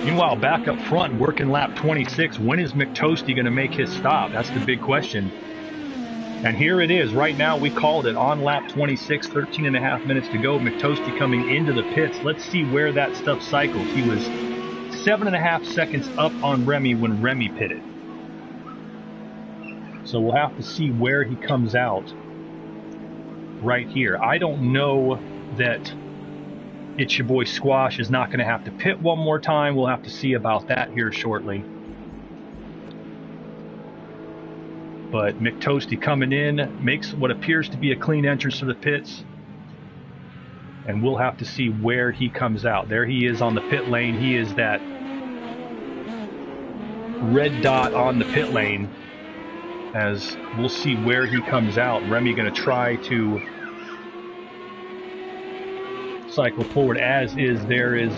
Meanwhile, back up front, working lap 26, when is McToasty going to make his stop? That's the big question. And here it is. Right now, we called it on lap 26, 13 and a half minutes to go. McToasty coming into the pits. Let's see where that stuff cycles. He was 7.5 seconds up on Remy when Remy pitted. So we'll have to see where he comes out right here. I don't know that It's Your Boy Squash is not going to have to pit one more time. We'll have to see about that here shortly. But McToasty coming in, makes what appears to be a clean entrance to the pits. And we'll have to see where he comes out. There he is on the pit lane. He is that red dot on the pit lane. As we'll see where he comes out. Remy going to try to cycle forward, as is there is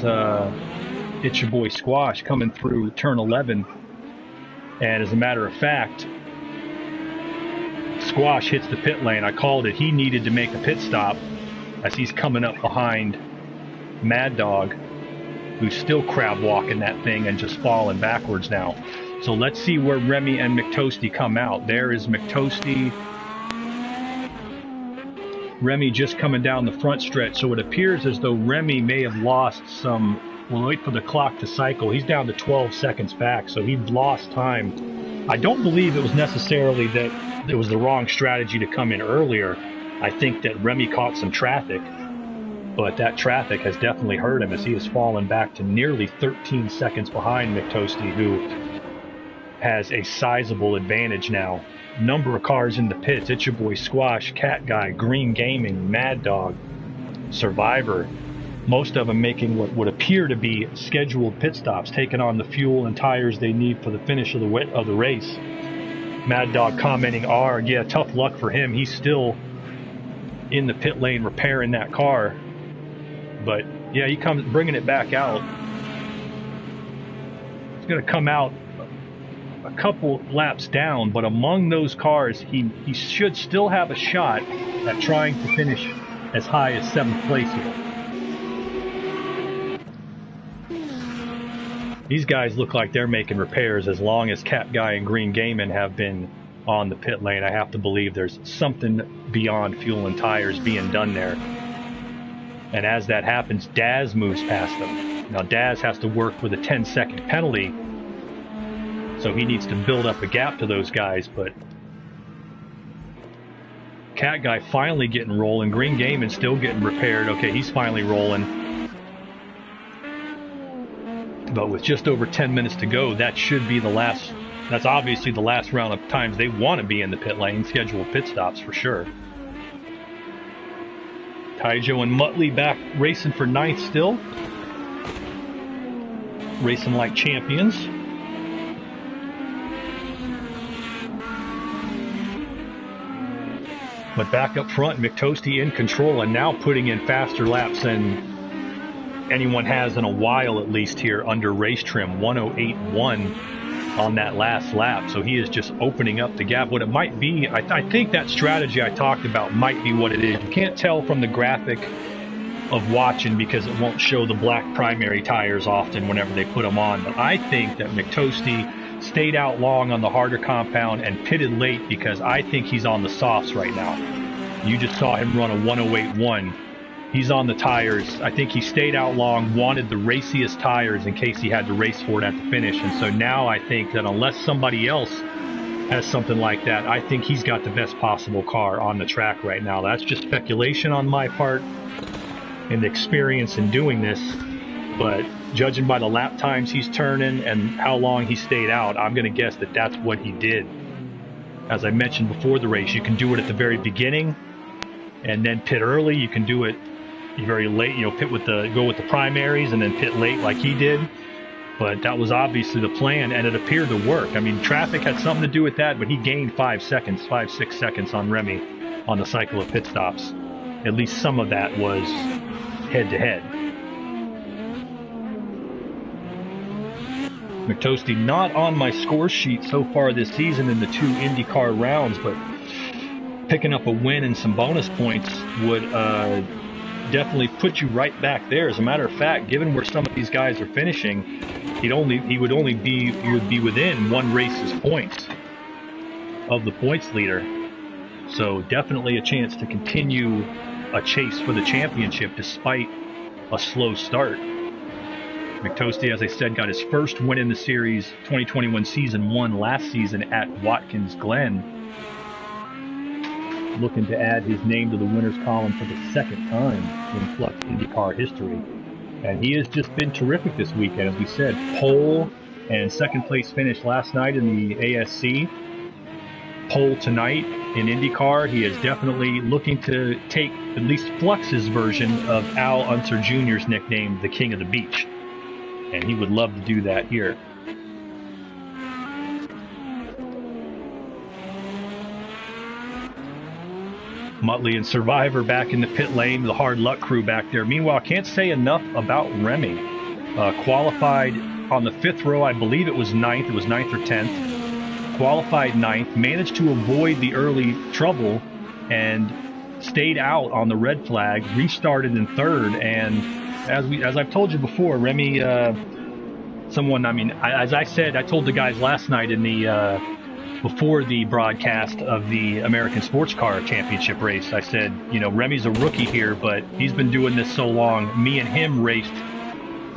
It's Your Boy Squash coming through turn 11. And as a matter of fact, Squash hits the pit lane. I called it. He needed to make a pit stop as he's coming up behind Mad Dog, who's still crab walking that thing and just falling backwards now. So let's see where Remy and McToasty come out. There is McToasty. Remy just coming down the front stretch. So it appears as though Remy may have lost some. We'll wait for the clock to cycle. He's down to 12 seconds back, so he lost time. I don't believe it was necessarily that it was the wrong strategy to come in earlier. I think that Remy caught some traffic, but that traffic has definitely hurt him as he has fallen back to nearly 13 seconds behind McToasty, who has a sizable advantage now. Number of cars in the pits. It's Your Boy Squash, Cat Guy, Green Gaming, Mad Dog, Survivor. Most of them making what would appear to be scheduled pit stops, taking on the fuel and tires they need for the finish of the race. Mad Dog commenting, yeah, tough luck for him. He's still in the pit lane repairing that car. But yeah, he comes bringing it back out. It's going to come out a couple laps down, but among those cars, he should still have a shot at trying to finish as high as 7th place here. These guys look like they're making repairs as long as Cat Guy and Green Gaming have been on the pit lane. I have to believe there's something beyond fuel and tires being done there. And as that happens, Daz moves past them. Now Daz has to work with a 10-second penalty, so he needs to build up a gap to those guys, but Cat Guy finally getting rolling. Green Gaming still getting repaired. Okay, he's finally rolling. But with just over 10 minutes to go, that should be the last. That's obviously the last round of times they want to be in the pit lane, scheduled pit stops for sure. Taijo and Muttley back racing for 9th still. Racing like champions. But back up front, McToasty in control and now putting in faster laps than anyone has in a while, at least here under race trim. 108.1 on that last lap. So he is just opening up the gap. What it might be, I think that strategy I talked about might be what it is. You can't tell from the graphic of watching because it won't show the black primary tires often whenever they put them on. But I think that McToasty stayed out long on the harder compound and pitted late because I think he's on the softs right now. You just saw him run a 108.1. He's on the tires. I think he stayed out long, wanted the raciest tires in case he had to race for it at the finish. And so now I think that unless somebody else has something like that, I think he's got the best possible car on the track right now. That's just speculation on my part and the experience in doing this. But judging by the lap times he's turning and how long he stayed out, I'm going to guess that that's what he did. As I mentioned before the race, you can do it at the very beginning and then pit early. You can do it very late, go with the primaries and then pit late like he did. But that was obviously the plan, and it appeared to work. I mean, traffic had something to do with that, but he gained 6 seconds on Remy on the cycle of pit stops. At least some of that was head-to-head. McToasty not on my score sheet so far this season in the 2 IndyCar rounds, but picking up a win and some bonus points would definitely put you right back there. As a matter of fact, given where some of these guys are finishing, he would be within one race's points of the points leader. So definitely a chance to continue a chase for the championship despite a slow start. McToasty, as I said, got his first win in the series, 2021 season 1 last season at Watkins Glen. Looking to add his name to the winners column for the second time in Flux IndyCar history. And he has just been terrific this weekend. As we said, pole and second place finish last night in the ASC. Pole tonight in IndyCar. He is definitely looking to take at least Flux's version of Al Unser Jr.'s nickname, the King of the Beach. And he would love to do that here. Muttley and Survivor back in the pit lane, the hard luck crew back there. Meanwhile, can't say enough about Remy. Qualified on the 5th row, I believe it was 9th. It was 9th or 10th. Qualified 9th, managed to avoid the early trouble and stayed out on the red flag, restarted in 3rd. And as I've told you before, Remy, as I said, I told the guys last night in the before the broadcast of the American Sports Car Championship race, I said, Remy's a rookie here, but he's been doing this so long. Me and him raced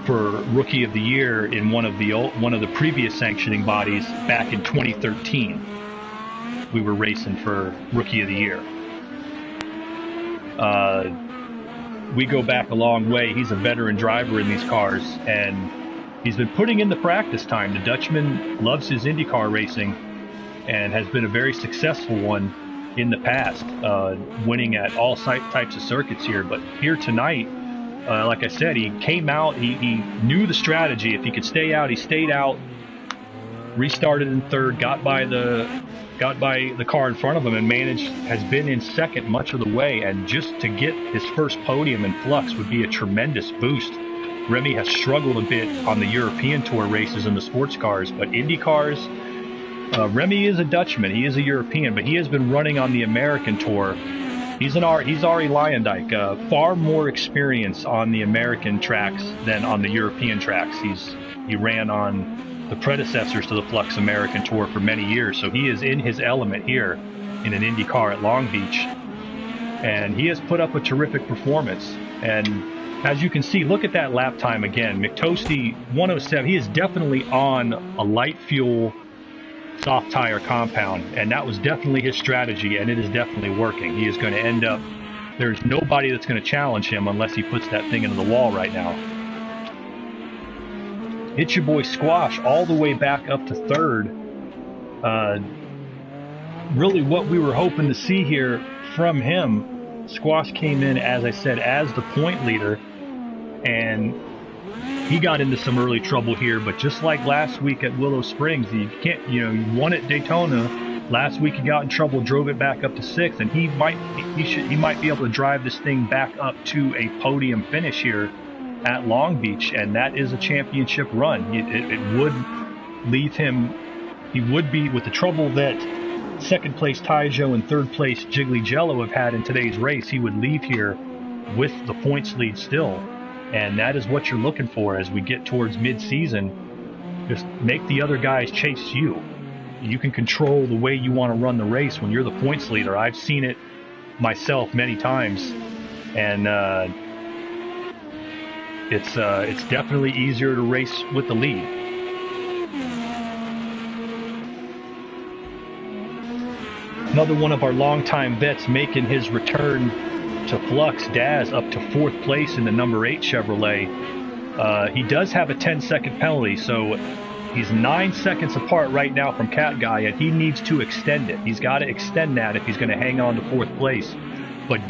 for Rookie of the Year in one of the previous sanctioning bodies back in 2013. We were racing for Rookie of the Year. We go back a long way. He's a veteran driver in these cars, and he's been putting in the practice time. The Dutchman loves his IndyCar racing and has been a very successful one in the past, winning at all types of circuits here. But here tonight, like I said, he came out, he knew the strategy. If he could stay out, he stayed out, restarted in 3rd, got by the car in front of him, and has been in 2nd much of the way. And just to get his first podium in Flux would be a tremendous boost. Remy has struggled a bit on the European Tour races in the sports cars, but Indy cars, Remy is a Dutchman. He is a European, but he has been running on the American Tour. He's Ari Luyendyk, far more experience on the American tracks than on the European tracks. He ran on the predecessors to the Flux American Tour for many years, so he is in his element here in an Indy car at Long Beach. And he has put up a terrific performance. And as you can see, look at that lap time again. McToasty, 107. He is definitely on a light fuel soft tire compound, and that was definitely his strategy, and it is definitely working. He is going to end up, there's nobody that's going to challenge him unless he puts that thing into the wall right now. It's your boy Squash all the way back up to 3rd. Really what we were hoping to see here from him. Squash came in, as I said, as the point leader, and he got into some early trouble here, but just like last week at Willow Springs, you won at Daytona. Last week he got in trouble, drove it back up to 6th, and he might be able to drive this thing back up to a podium finish here at Long Beach, and that is a championship run. It would leave him, he would be, with the trouble that 2nd place Taijo and 3rd place Jiggly Jello have had in today's race, he would leave here with the points lead still. And that is what you're looking for as we get towards mid-season. Just make the other guys chase you. You can control the way you want to run the race when you're the points leader. I've seen it myself many times, and it's definitely easier to race with the lead. Another one of our longtime vets making his return to Flux, Daz, up to 4th place in the number 8 Chevrolet. He does have a 10-second penalty, so he's 9 seconds apart right now from Cat Guy, and he needs to extend it. He's got to extend that if he's going to hang on to 4th place. But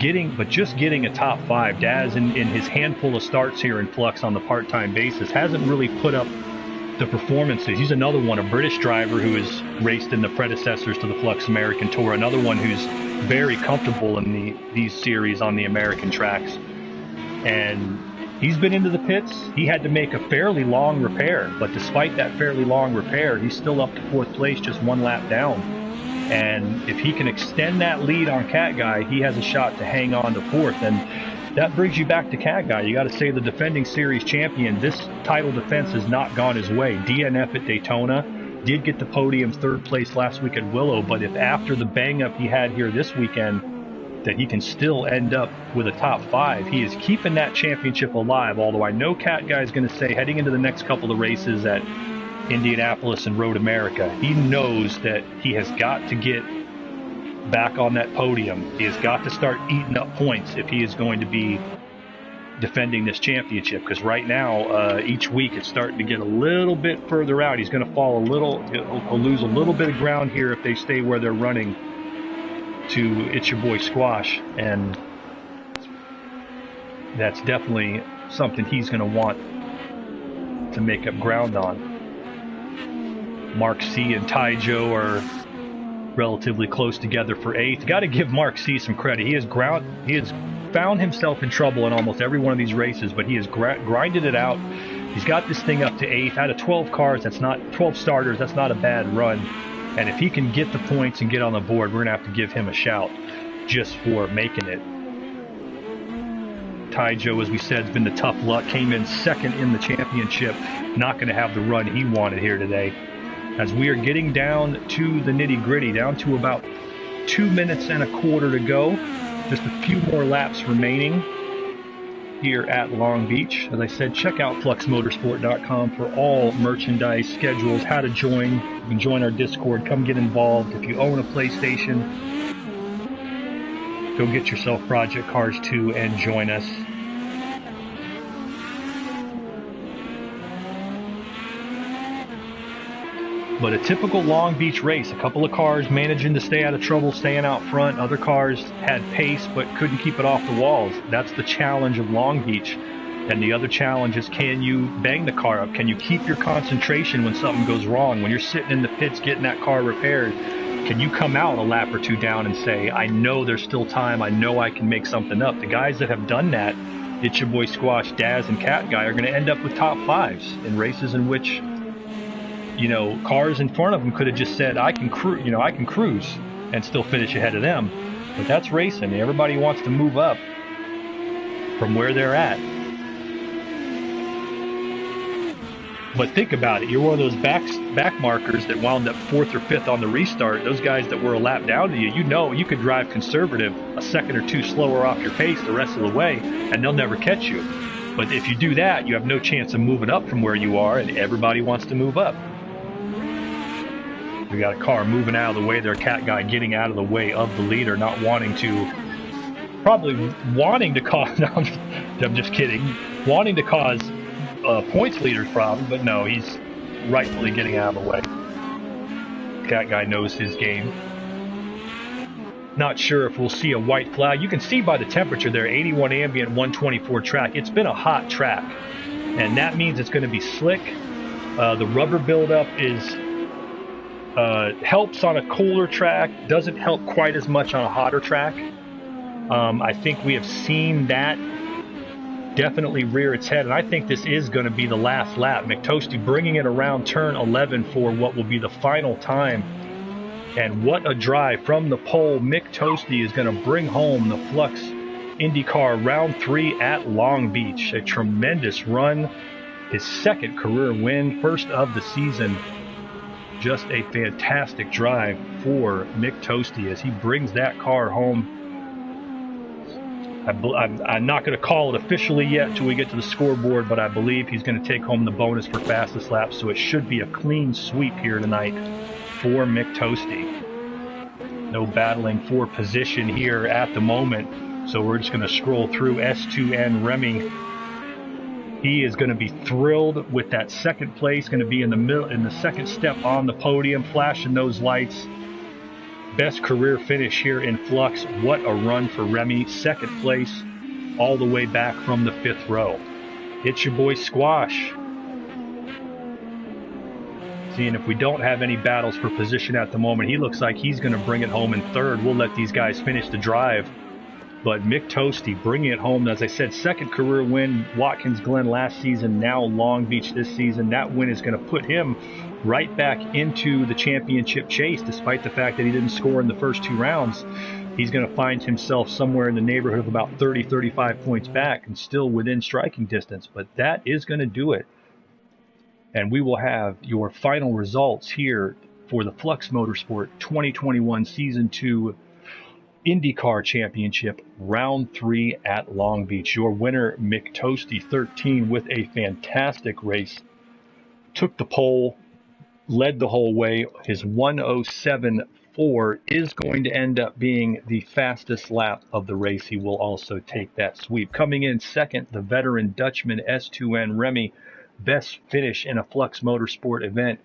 just getting a top 5, Daz in his handful of starts here in Flux on the part-time basis hasn't really put up the performances. He's another one, a British driver who has raced in the predecessors to the Flux American Tour, another one who's very comfortable in these series on the American tracks. And he's been into the pits. He had to make a fairly long repair, but despite that fairly long repair, he's still up to 4th place, just 1 lap down. And if he can extend that lead on Cat Guy, he has a shot to hang on to 4th. And that brings you back to Cat Guy. You got to say the defending series champion, this title defense has not gone his way. DNF at Daytona, did get the podium, 3rd place last week at Willow, but if after the bang-up he had here this weekend, that he can still end up with a top 5, he is keeping that championship alive. Although I know Cat Guy is going to say, heading into the next couple of races at Indianapolis and Road America, he knows that he has got to get back on that podium. He has got to start eating up points if he is going to be defending this championship, because right now each week it's starting to get a little bit further out. He's going to fall a little, he'll lose a little bit of ground here if they stay where they're running to It's Your Boy Squash, and that's definitely something he's going to want to make up ground on. Mark C and Ty Joe are relatively close together for 8th. Got to give Mark C some credit. He has found himself in trouble in almost every one of these races, but he has grinded it out. He's got this thing up to 8th out of 12 cars. That's not 12 starters. That's not a bad run. And if he can get the points and get on the board, we're going to have to give him a shout just for making it. Ty Joe, as we said, has been the tough luck. Came in 2nd in the championship. Not going to have the run he wanted here today. As we are getting down to the nitty-gritty, down to about 2 minutes and a quarter to go. Just a few more laps remaining here at Long Beach. As I said, check out fluxmotorsport.com for all merchandise, schedules, how to join. You can join our Discord, come get involved. If you own a PlayStation, go get yourself Project Cars 2 and join us. But a typical Long Beach race, a couple of cars managing to stay out of trouble, staying out front. Other cars had pace but couldn't keep it off the walls. That's the challenge of Long Beach. And the other challenge is, can you bang the car up? Can you keep your concentration when something goes wrong? When you're sitting in the pits getting that car repaired, can you come out a lap or 2 down and say, I know there's still time, I know I can make something up? The guys that have done that, It's Your Boy Squash, Daz, and Cat Guy, are going to end up with top 5s in races in which, you know, cars in front of them could have just said, I can cruise and still finish ahead of them. But that's racing. Everybody wants to move up from where they're at. But think about it. You're one of those back markers that wound up 4th or 5th on the restart. Those guys that were a lap down to you, you know you could drive conservative a second or 2 slower off your pace the rest of the way, and they'll never catch you. But if you do that, you have no chance of moving up from where you are, and everybody wants to move up. We got a car moving out of the way there, Cat Guy getting out of the way of the leader, not wanting to, probably wanting to cause, no, I'm just kidding, wanting to cause points leader's problem, but no, he's rightfully getting out of the way. Cat Guy knows his game. Not sure if we'll see a white flag. You can see by the temperature there, 81 ambient, 124 track. It's been a hot track, and that means it's going to be slick. The rubber buildup is helps on a colder track, doesn't help quite as much on a hotter track. I think we have seen that definitely rear its head, and I think this is going to be the last lap. McToasty bringing it around turn 11 for what will be the final time. And what a drive from the pole. Mick Toasty is going to bring home the Flux IndyCar Round 3 at Long Beach. A tremendous run. His 2nd career win, 1st of the season. Just a fantastic drive for Mick Toasty as he brings that car home. I'm not going to call it officially yet until we get to the scoreboard, but I believe he's going to take home the bonus for fastest lap, so it should be a clean sweep here tonight for Mick Toasty. No battling for position here at the moment, so we're just going to scroll through. S2N Remy, He is going to be thrilled with that second place, going to be in the middle, in the second step on the podium, flashing those lights. Best career finish here in Flux. What a run for Remy. Second place all the way back from the 5th row. It's your boy Squash. Seeing if we don't have any battles for position at the moment. He looks like he's going to bring it home in 3rd. We'll let these guys finish the drive. But Mick Toasty bringing it home. As I said, second career win. Watkins Glen last season, now Long Beach this season. That win is going to put him right back into the championship chase, despite the fact that he didn't score in the first 2 rounds. He's going to find himself somewhere in the neighborhood of about 30, 35 points back and still within striking distance. But that is going to do it. And we will have your final results here for the Flux Motorsport 2021 Season 2 IndyCar Championship, Round 3 at Long Beach. Your winner, Mick Toasty, 13, with a fantastic race. Took the pole, led the whole way. His 1:07.4 is going to end up being the fastest lap of the race. He will also take that sweep. Coming in second, the veteran Dutchman S2N Remy. Best finish in a Flux Motorsport event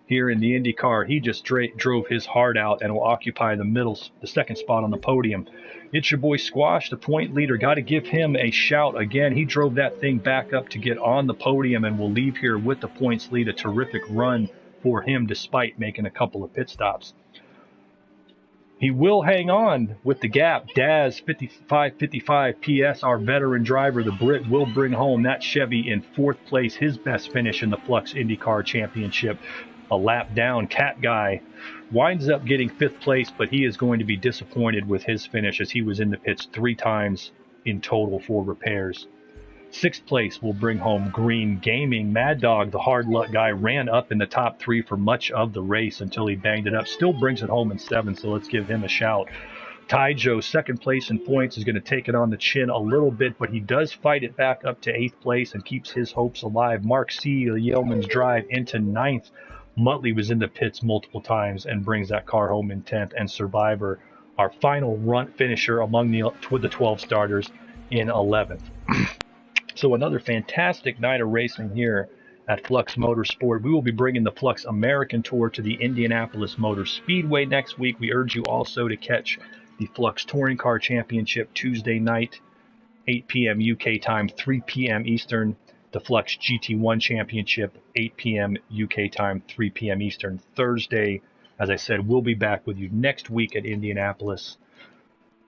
here in the IndyCar. He just drove his heart out and will occupy the second spot on the podium. It's your boy Squash, the point leader. Got to give him a shout again. He drove that thing back up to get on the podium and will leave here with the points lead. A terrific run for him despite making a couple of pit stops. He will hang on with the gap. Daz 55 PS, our veteran driver, the Brit, will bring home that Chevy in 4th place, his best finish in the Flux IndyCar Championship. A lap down. Cat Guy winds up getting 5th place, but he is going to be disappointed with his finish as he was in the pits 3 times in total for repairs. 6th place will bring home Green Gaming. Mad Dog, the hard luck guy, ran up in the top 3 for much of the race until he banged it up. Still brings it home in 7th, so let's give him a shout. Ty Joe, 2nd place in points, is going to take it on the chin a little bit, but he does fight it back up to 8th place and keeps his hopes alive. Mark C. Yeoman's drive into 9th. Muttley was in the pits multiple times and brings that car home in 10th. And Survivor, our final run finisher among the 12 starters, in 11th. So another fantastic night of racing here at Flux Motorsport. We will be bringing the Flux American Tour to the Indianapolis Motor Speedway next week. We urge you also to catch the Flux Touring Car Championship Tuesday night, 8 p.m. UK time, 3 p.m. Eastern. The Flux GT1 Championship, 8 p.m. UK time, 3 p.m. Eastern. Thursday, as I said, we'll be back with you next week at Indianapolis.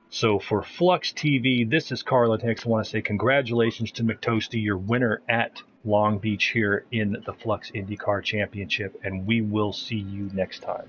So for Flux TV, this is Carlin Hicks. I want to say congratulations to Mick Toasty, your winner at Long Beach here in the Flux IndyCar Championship, and we will see you next time.